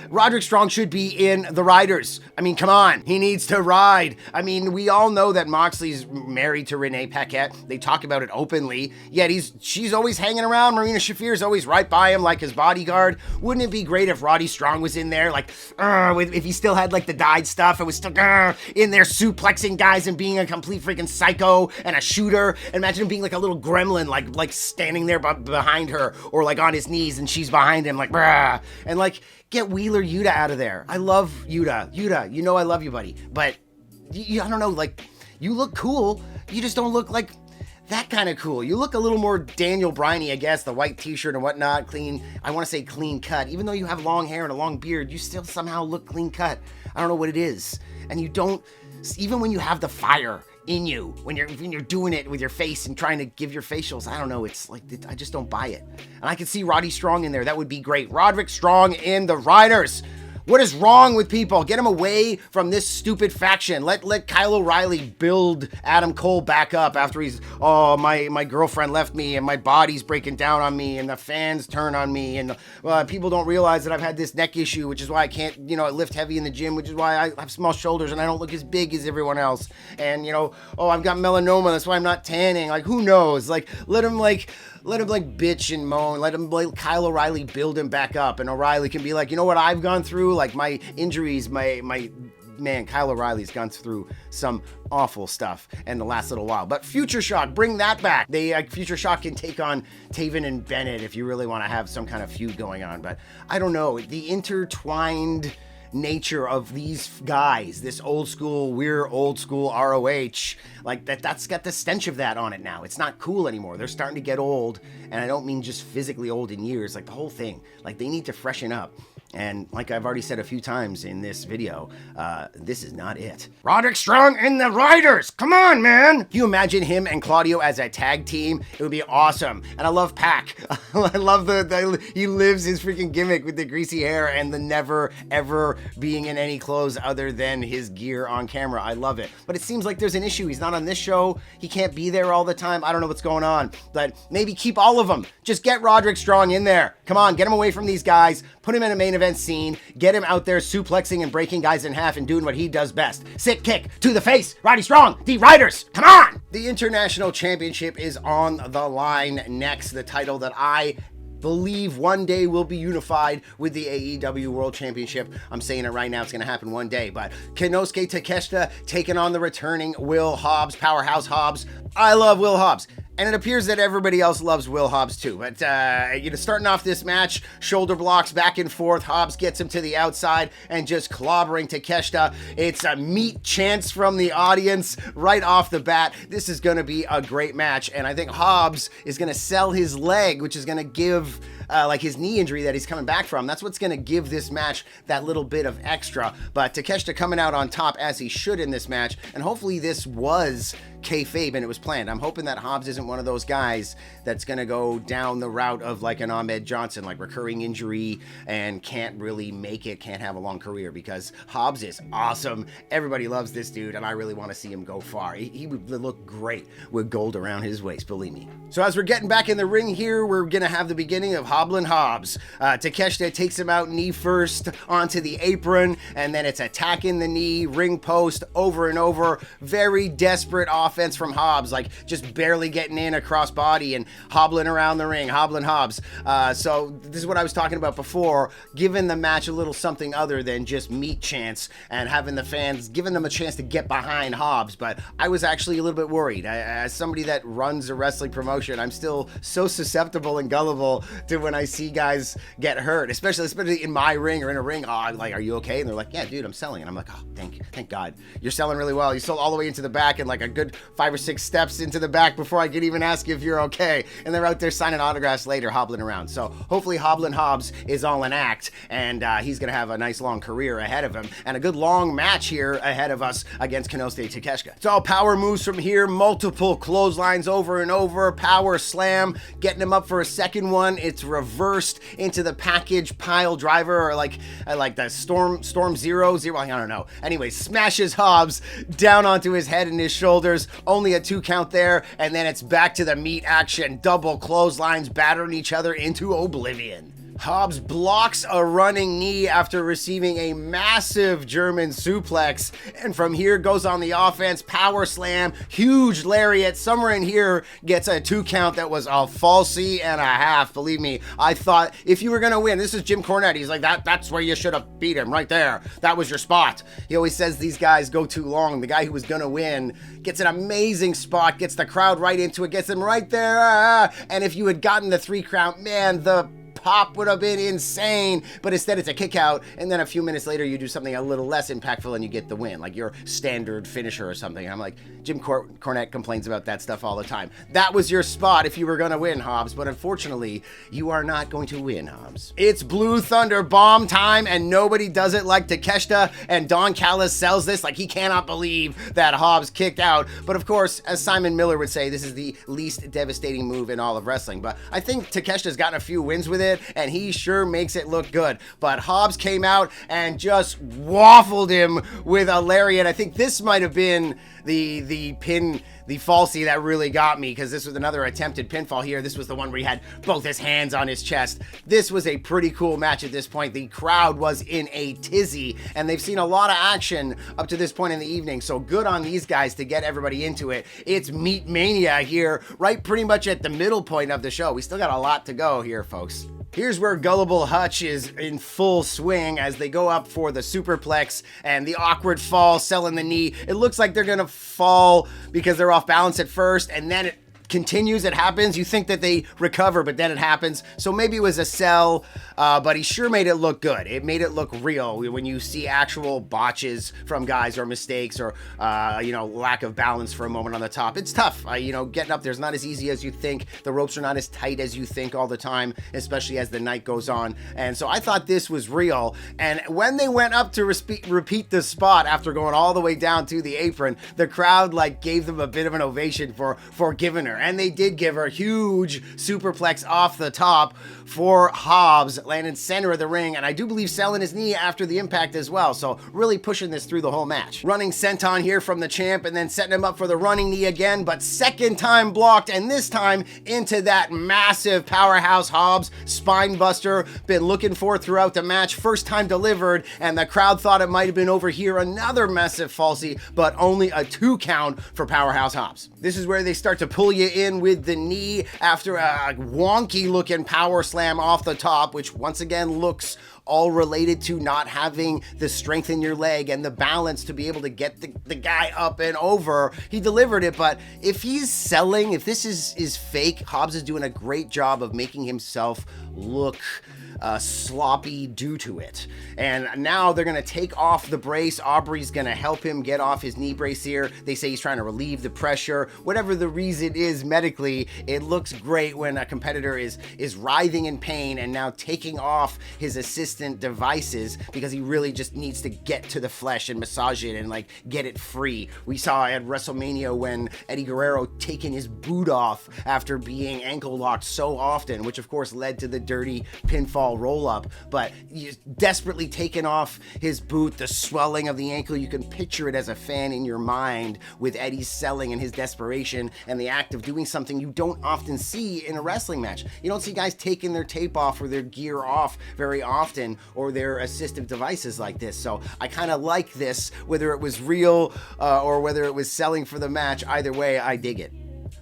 Roderick Strong should be in the Riders. I mean, come on. He needs to ride. I mean, we all know that Moxley's married to Renee Paquette. They talk about it openly. Yet she's always hanging around. Marina Shafir's always right by him like his bodyguard. Wouldn't it be great if Roddy Strong was in there? Like, if he still had like the dyed stuff and was still in there suplex suplexing guys and being a complete freaking psycho and a shooter. Imagine him being like a little gremlin, like standing there behind her, or like on his knees and she's behind him, like brah. And like, get Wheeler Yuta out of there. I love Yuta. Yuta, you know I love you, buddy. But I don't know, like, you look cool. You just don't look like that kind of cool. You look a little more Daniel Bryan-y, I guess, the white t-shirt and whatnot, clean, I want to say clean cut. Even though you have long hair and a long beard, you still somehow look clean cut. I don't know what it is. And you don't, even when you have the fire in you, when you're doing it with your face and trying to give your facials, I don't know, it's like, I just don't buy it. And I could see Roddy Strong in there. That would be great. Roderick Strong in the Riders. What is wrong with people? Get him away from this stupid faction. Let Kyle O'Reilly build Adam Cole back up after he's, oh, my girlfriend left me and my body's breaking down on me and the fans turn on me and people don't realize that I've had this neck issue, which is why I can't, lift heavy in the gym, which is why I have small shoulders and I don't look as big as everyone else. And, oh, I've got melanoma, that's why I'm not tanning. Like, who knows? Like, let him bitch and moan. Let him Kyle O'Reilly build him back up. And O'Reilly can be like, you know what I've gone through? Like my injuries, my man, Kyle O'Reilly's gone through some awful stuff in the last little while. But Future Shock, bring that back. Future Shock can take on Taven and Bennett if you really want to have some kind of feud going on. But I don't know. The intertwined nature of these guys, this old school, we're old school ROH, like that's got the stench of that on it now. It's not cool anymore. They're starting to get old, and I don't mean just physically old in years, like the whole thing. Like they need to freshen up. And like I've already said a few times in this video, this is not it. Roderick Strong and the Riders! Come on, man! Can you imagine him and Claudio as a tag team? It would be awesome. And I love Pac. I love he lives his freaking gimmick with the greasy hair and the never, ever being in any clothes other than his gear on camera. I love it. But it seems like there's an issue. He's not on this show. He can't be there all the time. I don't know what's going on. But maybe keep all of them. Just get Roderick Strong in there. Come on, get him away from these guys. Put him in a main event scene, get him out there suplexing and breaking guys in half and doing what he does best. Sick kick to the face. Roddy Strong, the Riders, come on! The International Championship is on the line next. The title that I believe one day will be unified with the AEW World Championship. I'm saying it right now, it's going to happen one day. But Konosuke Takeshita taking on the returning Will Hobbs, Powerhouse Hobbs. I love Will Hobbs. And it appears that everybody else loves Will Hobbs too. But, starting off this match, shoulder blocks back and forth. Hobbs gets him to the outside and just clobbering Takeshita. It's a meat chance from the audience right off the bat. This is going to be a great match. And I think Hobbs is going to sell his leg, which is going to give his knee injury that he's coming back from. That's what's going to give this match that little bit of extra. But Takeshita coming out on top as he should in this match. And hopefully this was kayfabe and it was planned. I'm hoping that Hobbs isn't one of those guys that's going to go down the route of like an Ahmed Johnson, like recurring injury and can't really make it, can't have a long career, because Hobbs is awesome. Everybody loves this dude and I really want to see him go far. He would look great with gold around his waist, believe me. So as we're getting back in the ring here, we're going to have the beginning of Hobblin' Hobbs. Takeshita takes him out knee first onto the apron, and then it's attacking the knee, ring post over and over. Very desperate offense from Hobbs, like just barely getting in across body and hobbling around the ring, Hobblin' Hobbs. So this is what I was talking about before, giving the match a little something other than just meat chance and having the fans, giving them a chance to get behind Hobbs. But I was actually a little bit worried. As somebody that runs a wrestling promotion, I'm still so susceptible and gullible to when I see guys get hurt, especially in my ring or in a ring. Oh, I'm like, are you okay? And they're like, yeah, dude, I'm selling. And I'm like, oh, thank God. You're selling really well. You sold all the way into the back and like a good 5 or 6 steps into the back before I could even ask you if you're okay. And they're out there signing autographs later, hobbling around. So hopefully Hobblin' Hobbs is all an act, and he's going to have a nice long career ahead of him and a good long match here ahead of us against Konosuke Takeshita. It's all power moves from here, multiple clotheslines over and over, power slam, getting him up for a second one. It's reversed into the package pile driver, or like the Storm Zero, I don't know. Anyway, smashes Hobbs down onto his head and his shoulders, only a 2 count there, and then it's back to the meat action, double clotheslines battering each other into oblivion. Hobbs blocks a running knee after receiving a massive German suplex, and from here goes on the offense, power slam, huge lariat. Somewhere in here gets a 2 count that was a falsie and a half. Believe me, I thought if you were gonna win, this is Jim Cornette, he's like, that's where you should have beat him, right there. That was your spot. He always says these guys go too long. The guy who was gonna win gets an amazing spot, gets the crowd right into it, gets them right there, and if you had gotten the 3 count, man, the pop would have been insane, but instead it's a kick out, and then a few minutes later you do something a little less impactful and you get the win, like your standard finisher or something. And I'm like, Jim Cornette complains about that stuff all the time. That was your spot if you were gonna win, Hobbs, but unfortunately you are not going to win, Hobbs. It's Blue Thunder Bomb time, and nobody does it like Takeshita, and Don Callis sells this like he cannot believe that Hobbs kicked out. But of course, as Simon Miller would say, this is the least devastating move in all of wrestling. But I think Takeshita's gotten a few wins with it, and he sure makes it look good. But Hobbs came out and just waffled him with a lariat. I think this might have been the pin, the falsie that really got me, because this was another attempted pinfall here. This was the one where he had both his hands on his chest. This was a pretty cool match at this point. The crowd was in a tizzy, and they've seen a lot of action up to this point in the evening, so good on these guys to get everybody into it. It's Meat Mania here, right pretty much at the middle point of the show. We still got a lot to go here, folks. Here's where Gullible Hutch is in full swing as they go up for the superplex and the awkward fall, selling the knee. It looks like they're gonna fall because they're off balance at first, and then it continues, it happens. You think that they recover, but then it happens. So maybe it was a sell, but he sure made it look good. It made it look real when you see actual botches from guys or mistakes or, lack of balance for a moment on the top. It's tough. Getting up there's not as easy as you think. The ropes are not as tight as you think all the time, especially as the night goes on. And so I thought this was real. And when they went up to repeat the spot after going all the way down to the apron, the crowd gave them a bit of an ovation for giving her. And they did give her a huge superplex off the top for Hobbs, landing center of the ring, and I do believe selling his knee after the impact as well, so really pushing this through the whole match. Running senton here from the champ, and then setting him up for the running knee again, but second time blocked, and this time into that massive powerhouse Hobbs spine buster, been looking for throughout the match, first time delivered, and the crowd thought it might have been over here. Another massive falsie, but only a 2 count for powerhouse Hobbs. This is where they start to pull you in with the knee after a wonky looking power slam off the top, which once again looks all related to not having the strength in your leg and the balance to be able to get the guy up and over. He delivered it, but if he's selling, if this is fake, Hobbs is doing a great job of making himself look sloppy due to it. And now they're gonna take off the brace. Aubrey's gonna help him get off his knee brace here. They say he's trying to relieve the pressure. Whatever the reason is medically, it looks great when a competitor is writhing in pain and now taking off his assistant devices because he really just needs to get to the flesh and massage it and get it free. We saw at WrestleMania when Eddie Guerrero taking his boot off after being ankle locked so often, which of course led to the dirty pinfall roll up, but he's desperately taken off his boot, the swelling of the ankle. You can picture it as a fan in your mind with Eddie's selling and his desperation and the act of doing something you don't often see in a wrestling match. You don't see guys taking their tape off or their gear off very often, or their assistive devices like this. So I kind of like this, whether it was real or whether it was selling for the match. Either way, I dig it.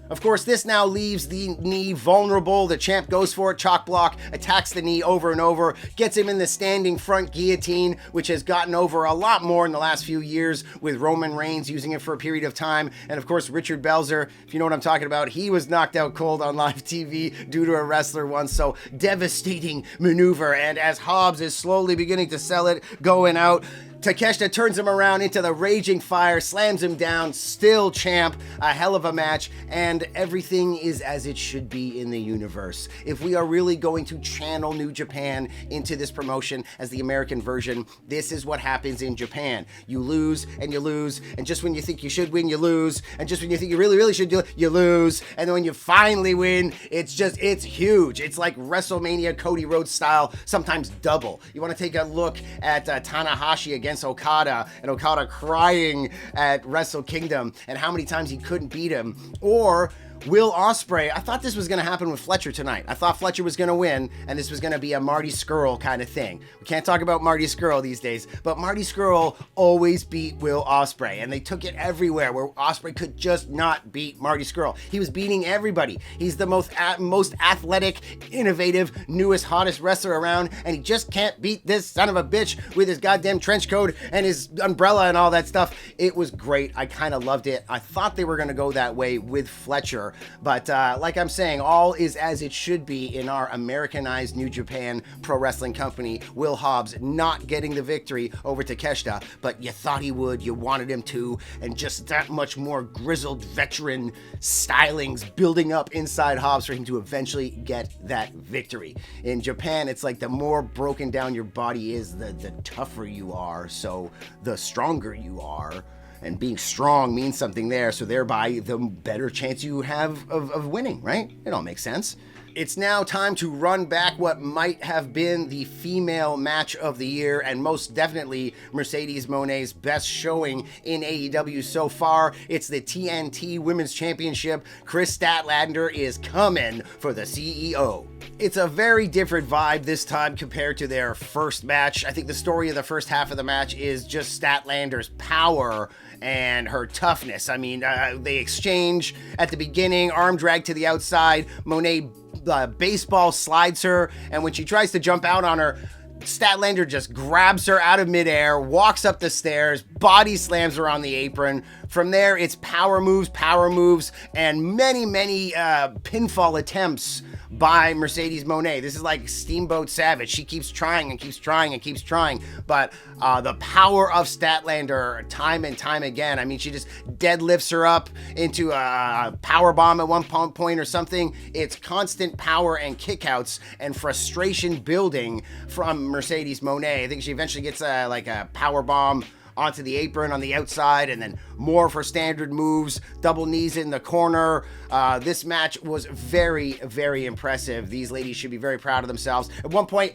Of course, this now leaves the knee vulnerable. The champ goes for it, chalk block, attacks the knee over and over, gets him in the standing front guillotine, which has gotten over a lot more in the last few years with Roman Reigns using it for a period of time. And of course, Richard Belzer, if you know what I'm talking about, he was knocked out cold on live TV due to a wrestler once. So devastating maneuver. And as Hobbs is slowly beginning to sell it, going out, Takeshita turns him around into the Raging Fire, slams him down, still champ, a hell of a match, and everything is as it should be in the universe. If we are really going to channel New Japan into this promotion as the American version, this is what happens in Japan. You lose, and just when you think you should win, you lose, and just when you think you really, really should do it, you lose, and then when you finally win, it's huge. It's like WrestleMania Cody Rhodes style, sometimes double. You want to take a look at Tanahashi against Okada, and Okada crying at Wrestle Kingdom and how many times he couldn't beat him, or Will Ospreay, I thought this was going to happen with Fletcher tonight. I thought Fletcher was going to win, and this was going to be a Marty Scurll kind of thing. We can't talk about Marty Scurll these days, but Marty Scurll always beat Will Ospreay, and they took it everywhere where Ospreay could just not beat Marty Scurll. He was beating everybody. He's the most athletic, innovative, newest, hottest wrestler around, and he just can't beat this son of a bitch with his goddamn trench coat and his umbrella and all that stuff. It was great. I kind of loved it. I thought they were going to go that way with Fletcher. But like I'm saying, all is as it should be in our Americanized New Japan Pro Wrestling Company. Will Hobbs not getting the victory over Takeshita, but you thought he would, you wanted him to, and just that much more grizzled veteran stylings building up inside Hobbs for him to eventually get that victory. In Japan, it's like the more broken down your body is, the tougher you are, so the stronger you are. And being strong means something there, so thereby the better chance you have of winning, right? It all makes sense. It's now time to run back what might have been the female match of the year, and most definitely Mercedes Moné's best showing in AEW so far. It's the TNT Women's Championship. Chris Statlander is coming for the CEO. It's a very different vibe this time compared to their first match. I think the story of the first half of the match is just Statlander's power and her toughness. I mean, they exchange at the beginning, arm drag to the outside. Moné baseball slides her, and when she tries to jump out on her, Statlander just grabs her out of midair, walks up the stairs, body slams her on the apron. From there, it's power moves, and many pinfall attempts by Mercedes Moné. This is like Steamboat Savage. She keeps trying and keeps trying and keeps trying, but the power of Statlander time and time again. I mean, she just deadlifts her up into a power bomb at one point or something. It's constant power and kickouts and frustration building from Mercedes Moné. I think she eventually gets like a power bomb onto the apron on the outside, and then more of her standard moves, double knees in the corner. This match was very impressive. These ladies should be very proud of themselves. At one point,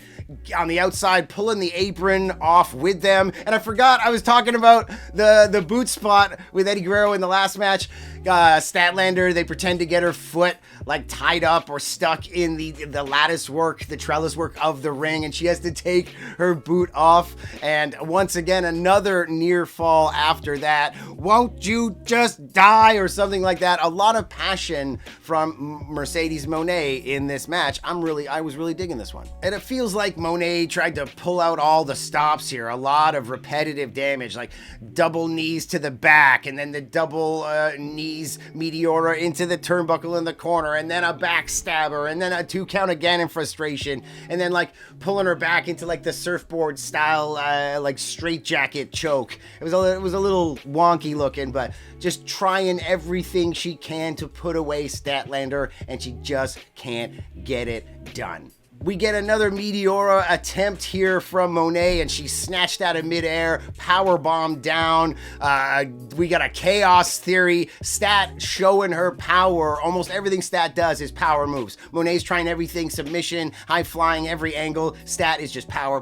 on the outside, pulling the apron off with them, and I forgot I was talking about the boot spot with Eddie Guerrero in the last match. Statlander, they pretend to get her foot like tied up or stuck in the lattice work, the trellis work of the ring, and she has to take her boot off. And once again, another near fall after that. Won't you just die, or something like that. A lot of passion from Mercedes Moné in this match. I was really digging this one. And it feels like Moné tried to pull out all the stops here. A lot of repetitive damage, like double knees to the back, and then the double knees Meteora into the turnbuckle in the corner, and then a backstabber, and then a 2 count again in frustration, and then like pulling her back into like the surfboard style like straitjacket choke. It was a little wonky looking, but just trying everything she can to put away Statlander, and she just can't get it done. We get another Meteora attempt here from Moné, and she's snatched out of midair, power bomb down. We got a chaos theory. Stat showing her power. Almost everything Stat does is power moves. Moné's trying everything, submission, high flying, every angle. Stat is just power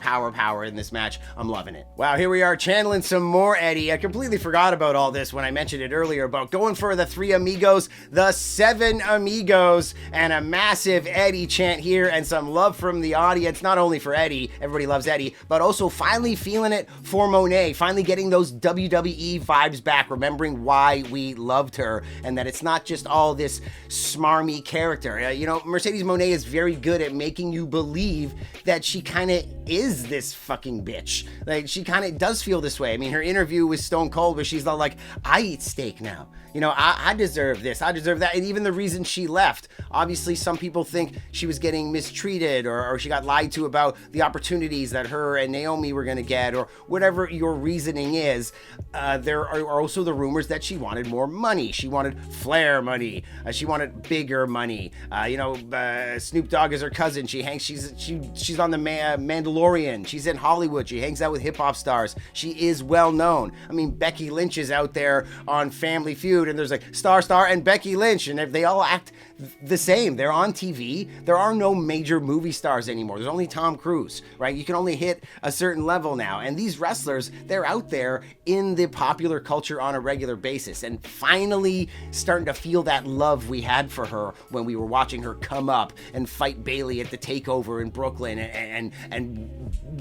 in this match. I'm loving it. Wow, here we are channeling some more Eddie. I completely forgot about all this when I mentioned it earlier about going for the 3 amigos, the 7 amigos, and a massive Eddie chant here, and some love from the audience, not only for Eddie, everybody loves Eddie, but also finally feeling it for Moné, finally getting those WWE vibes back, remembering why we loved her, and that it's not just all this smarmy character. Mercedes Moné is very good at making you believe that she kind of is this fucking bitch. Like, she kind of does feel this way. I mean, her interview with Stone Cold, where she's all like, I eat steak now. I deserve this, I deserve that. And even the reason she left, obviously some people think she was getting mistreated, or she got lied to about the opportunities that her and Naomi were going to get, or whatever your reasoning is. There are also the rumors that she wanted more money. She wanted Flair money. She wanted bigger money. Snoop Dogg is her cousin. She's on the Mandalorian. She's in Hollywood. She hangs out with hip hop stars. She is well known. I mean, Becky Lynch is out there on Family Feud, and there's like Star and Becky Lynch, and they all act the same. They're on TV. There are no major movie movie stars anymore. There's only Tom Cruise, right? You can only hit a certain level now. And these wrestlers, they're out there in the popular culture on a regular basis, and finally starting to feel that love we had for her when we were watching her come up and fight Bayley at the takeover in Brooklyn, and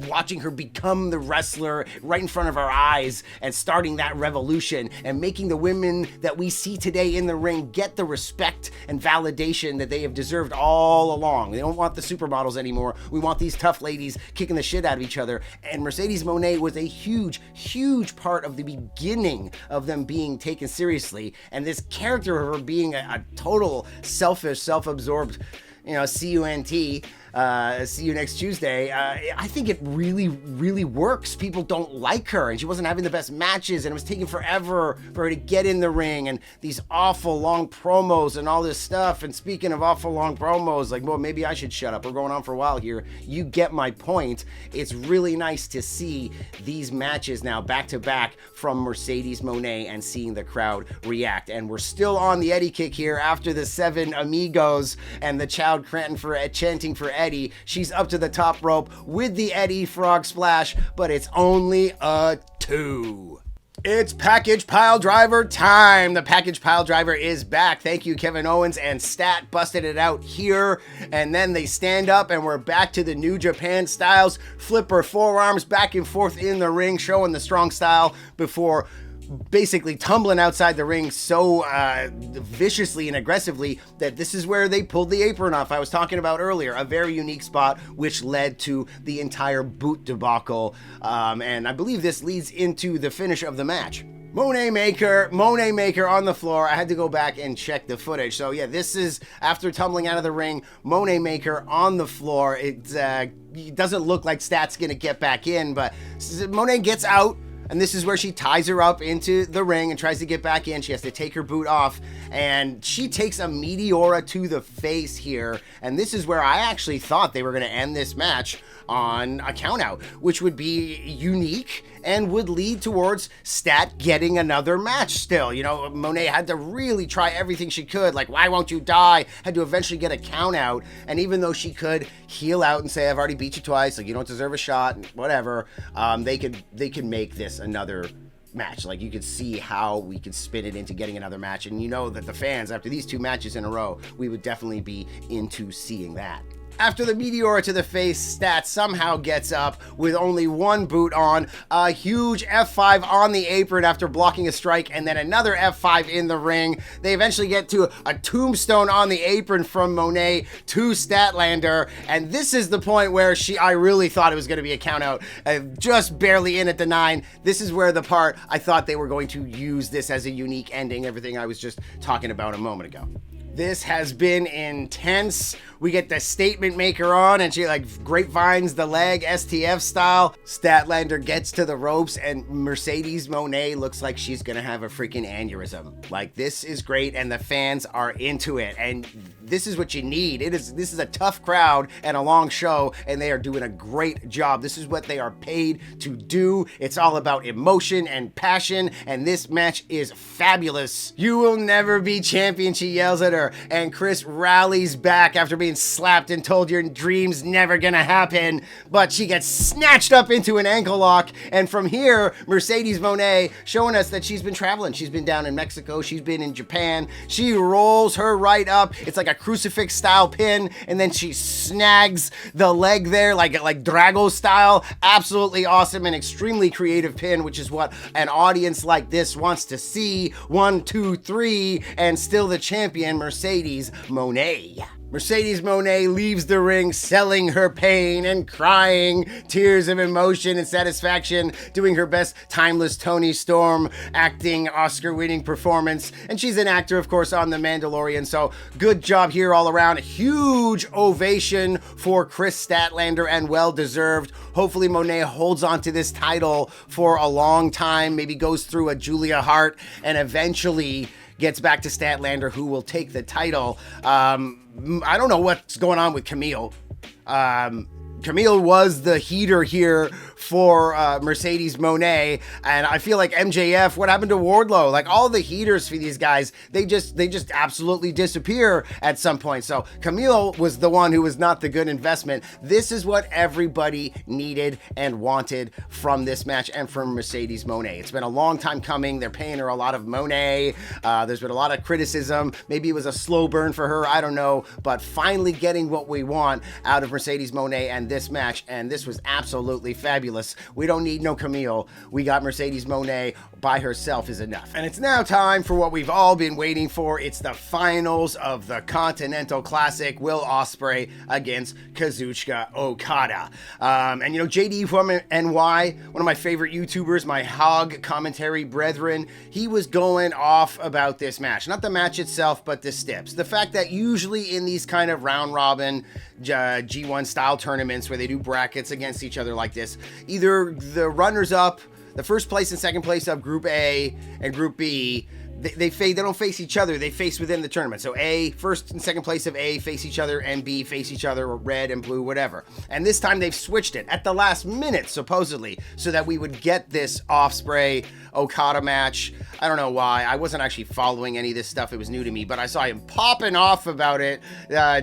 watching her become the wrestler right in front of our eyes and starting that revolution and making the women that we see today in the ring get the respect and validation that they have deserved all along. They don't want the supermodels anymore. We want these tough ladies kicking the shit out of each other. And Mercedes Moné was a huge, huge part of the beginning of them being taken seriously. And this character of her being a total selfish, self-absorbed, CUNT, see you next Tuesday. I think it really, really works. People don't like her, and she wasn't having the best matches, and it was taking forever for her to get in the ring, and these awful long promos and all this stuff. And speaking of awful long promos, well, maybe I should shut up. We're going on for a while here. You get my point. It's really nice to see these matches now back to back from Mercedes Moné and seeing the crowd react. And we're still on the Eddie kick here after the 7 amigos and the Child Cranton chanting for Eddie. She's up to the top rope with the Eddie Frog Splash, but it's only a 2. It's Package Pile Driver time. The Package Pile Driver is back. Thank you, Kevin Owens and Stat busted it out here. And then they stand up and we're back to the New Japan styles. Flipper forearms back and forth in the ring, showing the strong style before basically tumbling outside the ring so viciously and aggressively that this is where they pulled the apron off I was talking about earlier. A very unique spot which led to the entire boot debacle, and I believe this leads into the finish of the match. Moné Maker on the floor. I had to go back and check the footage. So yeah, this is after tumbling out of the ring. Moné Maker on the floor. It doesn't look like Stat's gonna get back in, but Moné gets out. And this is where she ties her up into the ring and tries to get back in. She has to take her boot off, and she takes a Meteora to the face here. And this is where I actually thought they were going to end this match on a countout, which would be unique and would lead towards Stat getting another match still. Moné had to really try everything she could, like, why won't you die? Had to eventually get a countout. And even though she could heel out and say, I've already beat you twice, like, you don't deserve a shot, whatever, they could make this another match. Like, you could see how we could spin it into getting another match. And you know that the fans, after these 2 matches in a row, we would definitely be into seeing that. After the Meteora to the face, Stat somehow gets up with only 1 boot on, a huge F5 on the apron after blocking a strike, and then another F5 in the ring. They eventually get to a tombstone on the apron from Moné to Statlander, and this is the point where I really thought it was going to be a countout, just barely in at the 9. This is where the part I thought they were going to use this as a unique ending, everything I was just talking about a moment ago. This has been intense. We get the statement maker on, and she grapevines the leg STF style. Statlander gets to the ropes, and Mercedes Moné looks like she's gonna have a freaking aneurysm. Like, this is great, and the fans are into it, and this is what you need. This is a tough crowd and a long show, and they are doing a great job. This is what they are paid to do. It's all about emotion and passion, and this match is fabulous. You will never be champion, she yells at her, and Chris rallies back after being slapped and told your dreams never gonna happen, but she gets snatched up into an ankle lock. And from here, Mercedes Moné showing us that she's been traveling. She's been down in Mexico, she's been in Japan. She rolls her right up. It's like a crucifix style pin, and then she snags the leg there like Drago style. Absolutely awesome and extremely creative pin, which is what an audience like this wants to see. 1, 2, 3, and still the champion, Mercedes Moné. Mercedes Moné leaves the ring selling her pain and crying tears of emotion and satisfaction, doing her best timeless Toni Storm acting Oscar-winning performance. And she's an actor, of course, on The Mandalorian, so good job here all around. Huge ovation for Chris Statlander, and well-deserved. Hopefully Moné holds on to this title for a long time, maybe goes through a Julia Hart, and eventually gets back to Statlander, who will take the title. I don't know what's going on with Camille. Camille was the heater here for Mercedes Moné, and I feel like MJF, what happened to Wardlow? Like, all the heaters for these guys, they just absolutely disappear at some point. So Camille was the one who was not the good investment. This is what everybody needed and wanted from this match and from Mercedes Moné. It's been a long time coming. They're paying her a lot of Moné. There's been a lot of criticism. Maybe it was a slow burn for her, I don't know, but finally getting what we want out of Mercedes Moné and this match, and this was absolutely fabulous. We don't need no Camille. We got Mercedes Moné by herself is enough. And it's now time for what we've all been waiting for. It's the finals of the Continental Classic. Will Ospreay against Kazuchika Okada. And you know, JD from NY, one of my favorite YouTubers, my hog commentary brethren, he was going off about this match. Not the match itself, but the steps. The fact that usually in these kind of round robin G1 style tournaments where they do brackets against each other like this, either the runners up, the first place and second place of Group A and Group B, they don't face each other, they face within the tournament. So A, first and second place of A face each other, and B face each other, or red and blue, whatever. And this time they've switched it at the last minute, supposedly, so that we would get this Ospreay Okada match. I don't know why. I wasn't actually following any of this stuff. It was new to me, but I saw him popping off about it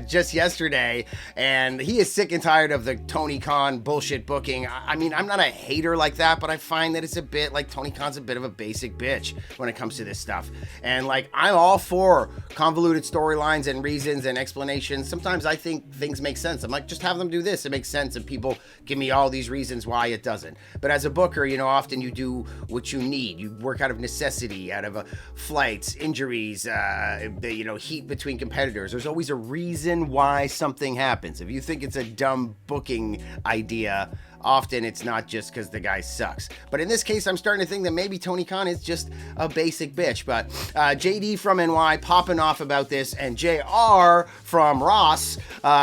just yesterday, and he is sick and tired of the Tony Khan bullshit booking. I mean, I'm not a hater like that, but I find that it's a bit like Tony Khan's a bit of a basic bitch when it comes to this stuff. And like, I'm all for convoluted storylines and reasons and explanations. Sometimes I think things make sense. I'm like, just have them do this. It makes sense. And people give me all these reasons why it doesn't. But as a booker, you know, often you do what you need. You work out of necessity, out of flights, injuries, you know, heat between competitors. There's always a reason why something happens. If you think it's a dumb booking idea, often it's not just because the guy sucks. But in this case, I'm starting to think that maybe Tony Khan is just a basic bitch. But JD from NY popping off about this, and JR from Ross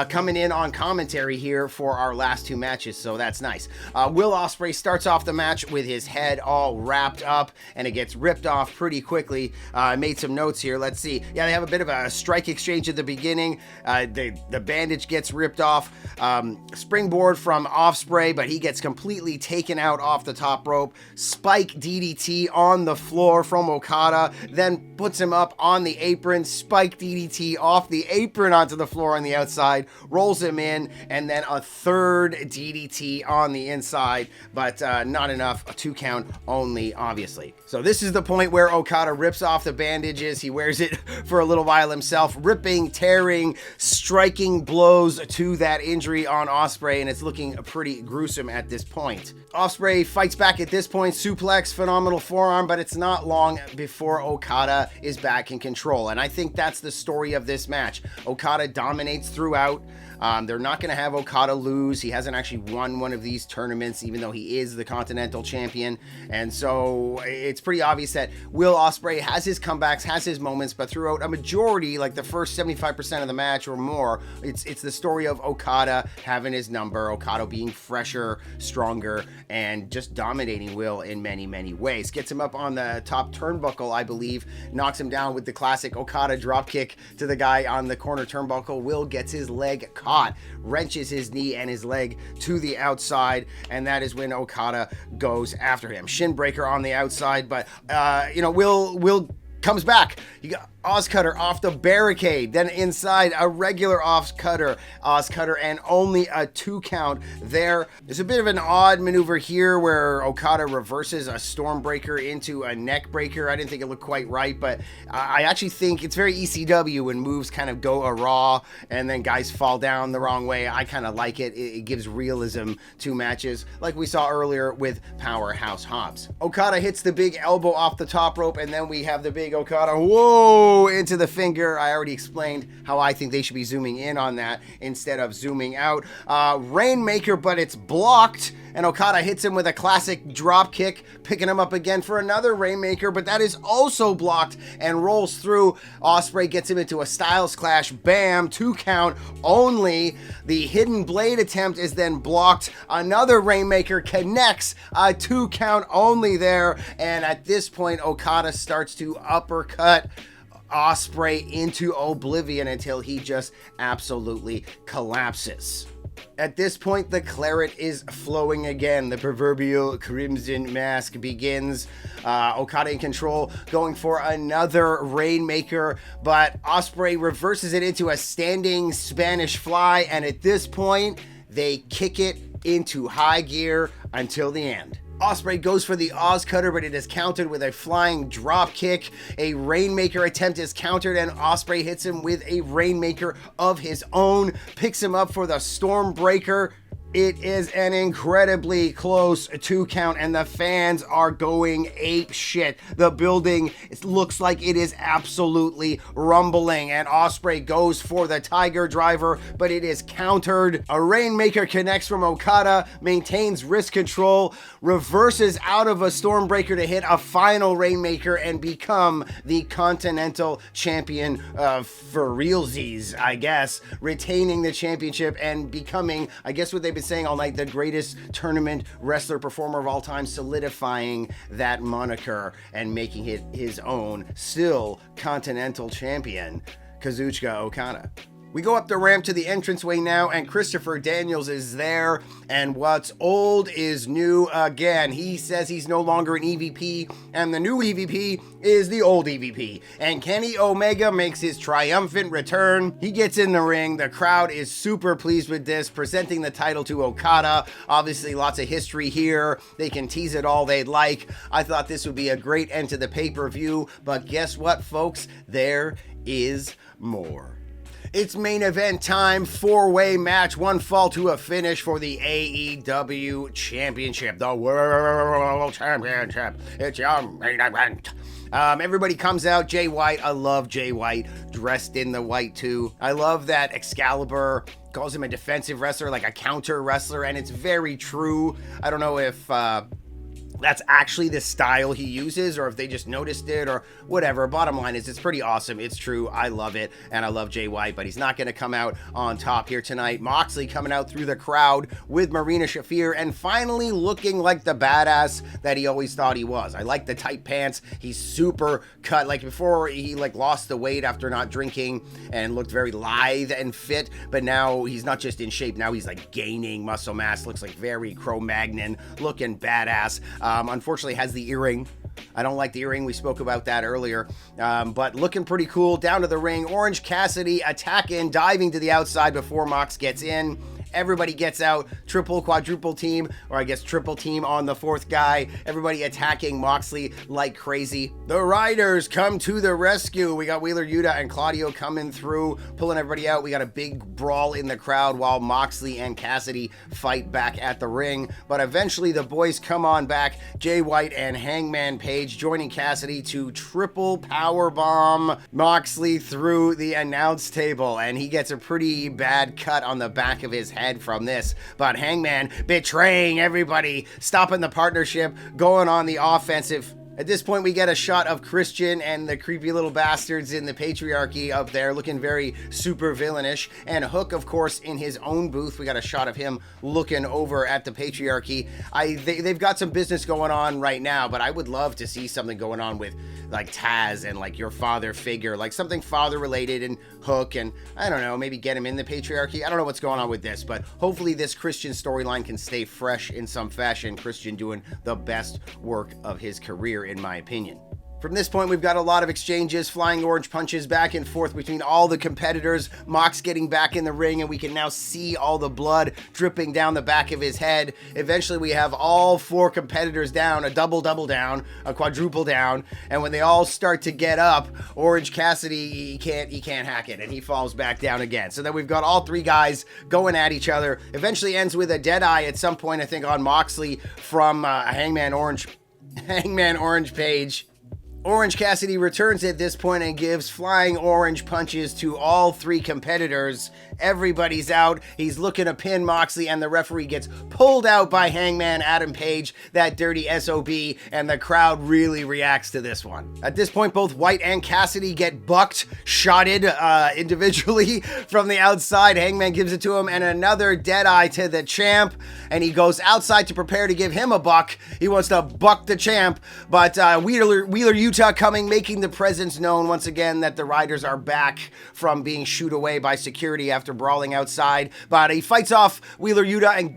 coming in on commentary here for our last two matches, so that's nice. Will Ospreay starts off the match with his head all wrapped up, and it gets ripped off pretty quickly. I made some notes here. Let's see. Yeah, they have a bit of a strike exchange at the beginning. The bandage gets ripped off. Springboard from Ospreay, but he gets completely taken out off the top rope. Spike DDT on the floor from Okada, then puts him up on the apron. Spike DDT off the apron onto the floor on the outside, rolls him in, and then a third DDT on the inside, but not enough. A 2 count only, obviously. So this is the point where Okada rips off the bandages. He wears it for a little while himself, ripping, tearing, striking blows to that injury on Ospreay, and it's looking pretty gruesome at this point. Ospreay fights back at this point, suplex, phenomenal forearm, but it's not long before Okada is back in control. And I think that's the story of this match. Okada dominates throughout. They're not going to have Okada lose. He hasn't actually won one of these tournaments, even though he is the Continental Champion. And so it's pretty obvious that Will Ospreay has his comebacks, has his moments, but throughout a majority, like the first 75% of the match or more, it's the story of Okada having his number, Okada being fresher, stronger, and just dominating Will in many, many ways. Gets him up on the top turnbuckle, I believe, knocks him down with the classic Okada dropkick to the guy on the corner turnbuckle. Will gets his leg caught, wrenches his knee and his leg to the outside, and that is when Okada goes after him. Shin breaker on the outside, but you know, Will comes back. You got Oz Cutter off the barricade, then inside a regular Oz Cutter, and only a 2 count there. There's a bit of an odd maneuver here where Okada reverses a Stormbreaker into a neck breaker. I didn't think it looked quite right, but I actually think it's very ECW when moves kind of go awry and then guys fall down the wrong way. I kind of like it. It gives realism to matches like we saw earlier with Powerhouse Hobbs. Okada hits the big elbow off the top rope, and then we have the big Okada, whoa, into the finger. I already explained how I think they should be zooming in on that instead of zooming out. Rainmaker, but it's blocked, and Okada hits him with a classic drop kick, picking him up again for another Rainmaker, but that is also blocked and rolls through. Ospreay gets him into a Styles Clash, bam, 2 count only. The hidden blade attempt is then blocked. Another Rainmaker connects, a 2 count only there, and at this point Okada starts to uppercut Ospreay into oblivion until he just absolutely collapses. At this point, the claret is flowing again. The proverbial crimson mask begins. Okada in control, going for another Rainmaker, but Ospreay reverses it into a standing Spanish fly, and at this point, they kick it into high gear until the end. Ospreay goes for the Oz Cutter, but it is countered with a flying drop kick. A Rainmaker attempt is countered, and Ospreay hits him with a Rainmaker of his own, picks him up for the Stormbreaker. It is an incredibly close 2 count, and the fans are going ape shit. The building looks like it is absolutely rumbling, and Ospreay goes for the Tiger Driver, but it is countered. A Rainmaker connects from Okada, maintains wrist control, reverses out of a Stormbreaker to hit a final Rainmaker and become the Continental Champion for realsies, I guess, retaining the championship and becoming, I guess what they've been saying all night, the greatest tournament wrestler performer of all time, solidifying that moniker and making it his own, still Continental Champion, Kazuchika Okada. We go up the ramp to the entranceway now, and Christopher Daniels is there, and what's old is new again. He says he's no longer an EVP, and the new EVP is the old EVP, and Kenny Omega makes his triumphant return. He gets in the ring. The crowd is super pleased with this, presenting the title to Okada. Obviously, lots of history here. They can tease it all they'd like. I thought this would be a great end to the pay-per-view, but guess what, folks? There is more. It's main event time, 4-way match, one fall to a finish for the AEW Championship, the World Championship. It's your main event. Everybody comes out. Jay White, I love Jay White, dressed in the white too. I love that Excalibur calls him a defensive wrestler, like a counter wrestler, and it's very true. I don't know if that's actually the style he uses, or if they just noticed it, or whatever. Bottom line is, it's pretty awesome. It's true. I love it, and I love Jay White, but he's not going to come out on top here tonight. Moxley coming out through the crowd with Marina Shafir, and finally looking like the badass that he always thought he was. I like the tight pants. He's super cut. Like before, he lost the weight after not drinking and looked very lithe and fit, but now he's not just in shape. Now he's like gaining muscle mass. Looks like very Cro-Magnon looking badass. Unfortunately has the earring. I don't like the earring. We spoke about that earlier. But looking pretty cool. Down to the ring. Orange Cassidy attacking, diving to the outside before Mox gets in. Everybody gets out, triple, quadruple team, or I guess triple team on the fourth guy. Everybody attacking Moxley like crazy. The Riders come to the rescue. We got Wheeler Yuta and Claudio coming through, pulling everybody out. We got a big brawl in the crowd while Moxley and Cassidy fight back at the ring. But eventually the boys come on back. Jay White and Hangman Page joining Cassidy to triple powerbomb Moxley through the announce table. And he gets a pretty bad cut on the back of his head from this, but Hangman betraying everybody, stopping the partnership, going on the offensive. At this point, we get a shot of Christian and the creepy little bastards in the patriarchy up there, looking very super villainish. And Hook, of course, in his own booth. We got a shot of him looking over at the patriarchy. They've got some business going on right now, but I would love to see something going on with like Taz and like your father figure, like something father related, and Hook, and I don't know, maybe get him in the patriarchy. I don't know what's going on with this, but hopefully this Christian storyline can stay fresh in some fashion. Christian doing the best work of his career, in my opinion. From this point, we've got a lot of exchanges, flying orange punches back and forth between all the competitors. Mox getting back in the ring, and we can now see all the blood dripping down the back of his head. Eventually, we have all 4 competitors down, a double down, a quadruple down, and when they all start to get up, Orange Cassidy, he can't hack it, and he falls back down again. So then we've got all 3 guys going at each other. Eventually ends with a dead eye at some point, I think, on Moxley from Hangman Orange Page. Orange Cassidy returns at this point and gives flying orange punches to all 3 competitors. Everybody's out. He's looking to pin Moxley, and the referee gets pulled out by Hangman Adam Page, that dirty SOB, and the crowd really reacts to this one. At this point, both White and Cassidy get bucked, shotted individually from the outside. Hangman gives it to him, and another dead eye to the champ, and he goes outside to prepare to give him a buck. He wants to buck the champ, but Wheeler Yuta Yuta coming, making the presence known once again that the riders are back from being shooed away by security after brawling outside. But he fights off Wheeler Yuta and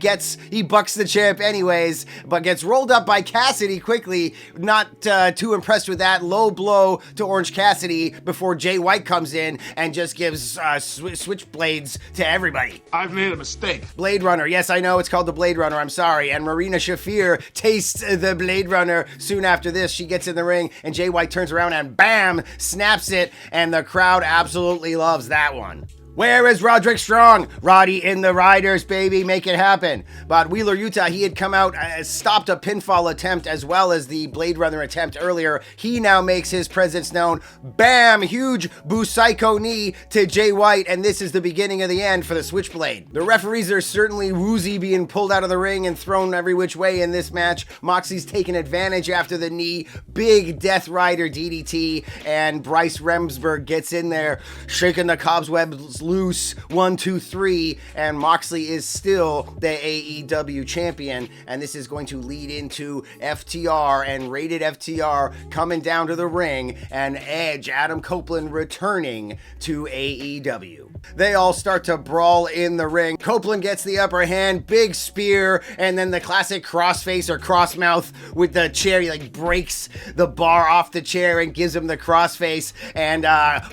he bucks the champ anyways, but gets rolled up by Cassidy quickly. Not too impressed with that. Low blow to Orange Cassidy before Jay White comes in and just gives switchblades to everybody. I've made a mistake. Blade Runner. Yes, I know it's called the Blade Runner. I'm sorry. And Marina Shafir tastes the Blade Runner. Soon after this, she gets in the ring and Jay White turns around and bam, snaps it. And the crowd absolutely loves that one. Where is Roderick Strong? Roddy in the Riders, baby, make it happen. But Wheeler Yuta, he had come out, stopped a pinfall attempt as well as the Blade Runner attempt earlier. He now makes his presence known. Bam! Huge Busaiku knee to Jay White, and this is the beginning of the end for the Switchblade. The referees are certainly woozy being pulled out of the ring and thrown every which way in this match. Moxley's taken advantage after the knee. Big Death Rider DDT, and Bryce Remsburg gets in there, shaking the cobwebs loose. 1, 2, 3, and Moxley is still the AEW champion, and this is going to lead into FTR and Rated FTR coming down to the ring, and Edge, Adam Copeland, returning to AEW. They all start to brawl in the ring. Copeland gets the upper hand, big spear, and then the classic crossface or crossmouth with the chair. He like breaks the bar off the chair and gives him the crossface, and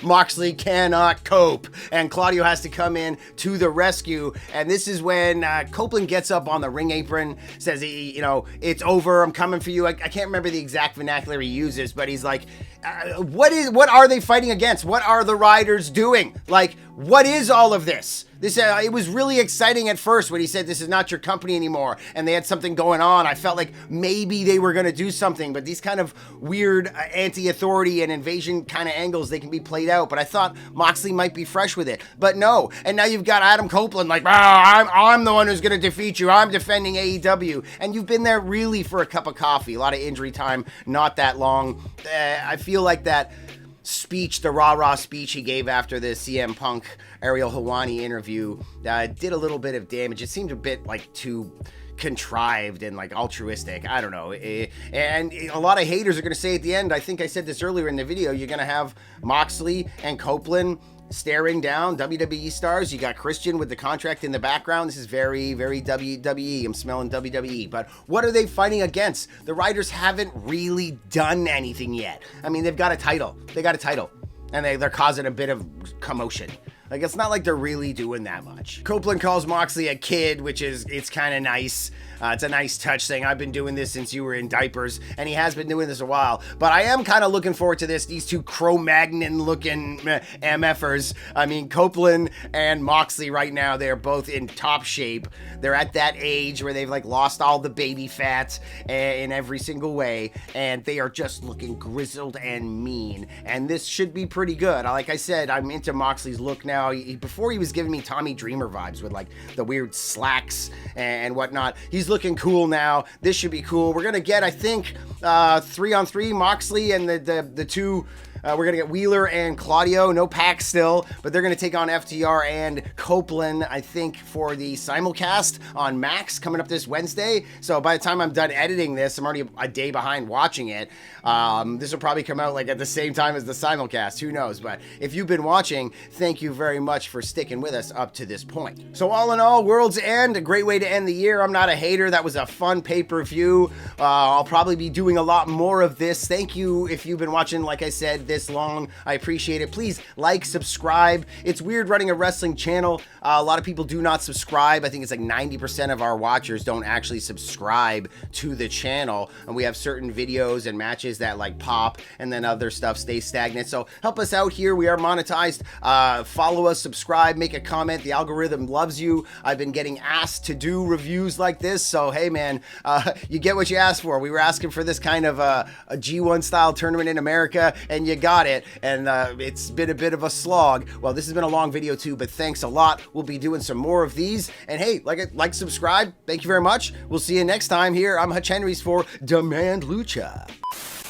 Moxley cannot cope, and Claudio has to come in to the rescue. And this is when Copeland gets up on the ring apron, says, it's over, I'm coming for you. I can't remember the exact vernacular he uses, but he's like, what are they fighting against? What are the Riders doing? Like, what is all of this? It was really exciting at first when he said, this is not your company anymore, and they had something going on. I felt like maybe they were going to do something, but these kind of weird anti-authority and invasion kind of angles, they can be played out, but I thought Moxley might be fresh with it, but no. And now you've got Adam Copeland like, I'm the one who's going to defeat you. I'm defending AEW, and you've been there really for a cup of coffee. A lot of injury time, not that long. I feel like that speech, the rah-rah speech he gave after the CM Punk Ariel Helwani interview, did a little bit of damage. It seemed a bit like too contrived and like altruistic. I don't know. And a lot of haters are going to say at the end, I think I said this earlier in the video, you're going to have Moxley and Copeland staring down WWE stars. You got Christian with the contract in the background. This is very, very WWE. I'm smelling WWE. But what are they fighting against? The Riders haven't really done anything yet. I mean, they've got a title. And they're causing a bit of commotion. Like, it's not like they're really doing that much. Copeland calls Moxley a kid, it's kind of nice. It's a nice touch, saying, I've been doing this since you were in diapers, and he has been doing this a while. But I am kind of looking forward to this. These two Cro-Magnon-looking MFers. I mean, Copeland and Moxley right now, they're both in top shape. They're at that age where they've like lost all the baby fat in every single way, and they are just looking grizzled and mean. And this should be pretty good. Like I said, I'm into Moxley's look now. Before he was giving me Tommy Dreamer vibes with like the weird slacks and whatnot. He's looking cool now. This should be cool. We're gonna get, I think, 3-on-3 Moxley and the two. We're going to get Wheeler and Claudio, no Pac still, but they're going to take on FTR and Copeland, I think, for the simulcast on Max coming up this Wednesday. So by the time I'm done editing this, I'm already a day behind watching it. This will probably come out like at the same time as the simulcast. Who knows? But if you've been watching, thank you very much for sticking with us up to this point. So all in all, World's End, a great way to end the year. I'm not a hater. That was a fun pay-per-view. I'll probably be doing a lot more of this. Thank you if you've been watching, like I said, this long. I appreciate it. Please like, subscribe. It's weird running a wrestling channel. A lot of people do not subscribe. I think it's like 90% of our watchers don't actually subscribe to the channel, and we have certain videos and matches that like pop, and then other stuff stays stagnant. So help us out here. We are monetized. Follow us, subscribe, make a comment. The algorithm loves you. I've been getting asked to do reviews like this, so hey man, you get what you asked for. We were asking for this kind of a G1 style tournament in America, and you got it. And it's been a bit of a slog. Well, this has been a long video too, but thanks a lot. We'll be doing some more of these. And hey, like, subscribe. Thank you very much. We'll see you next time here. I'm Hutch Henrys for Demand Lucha.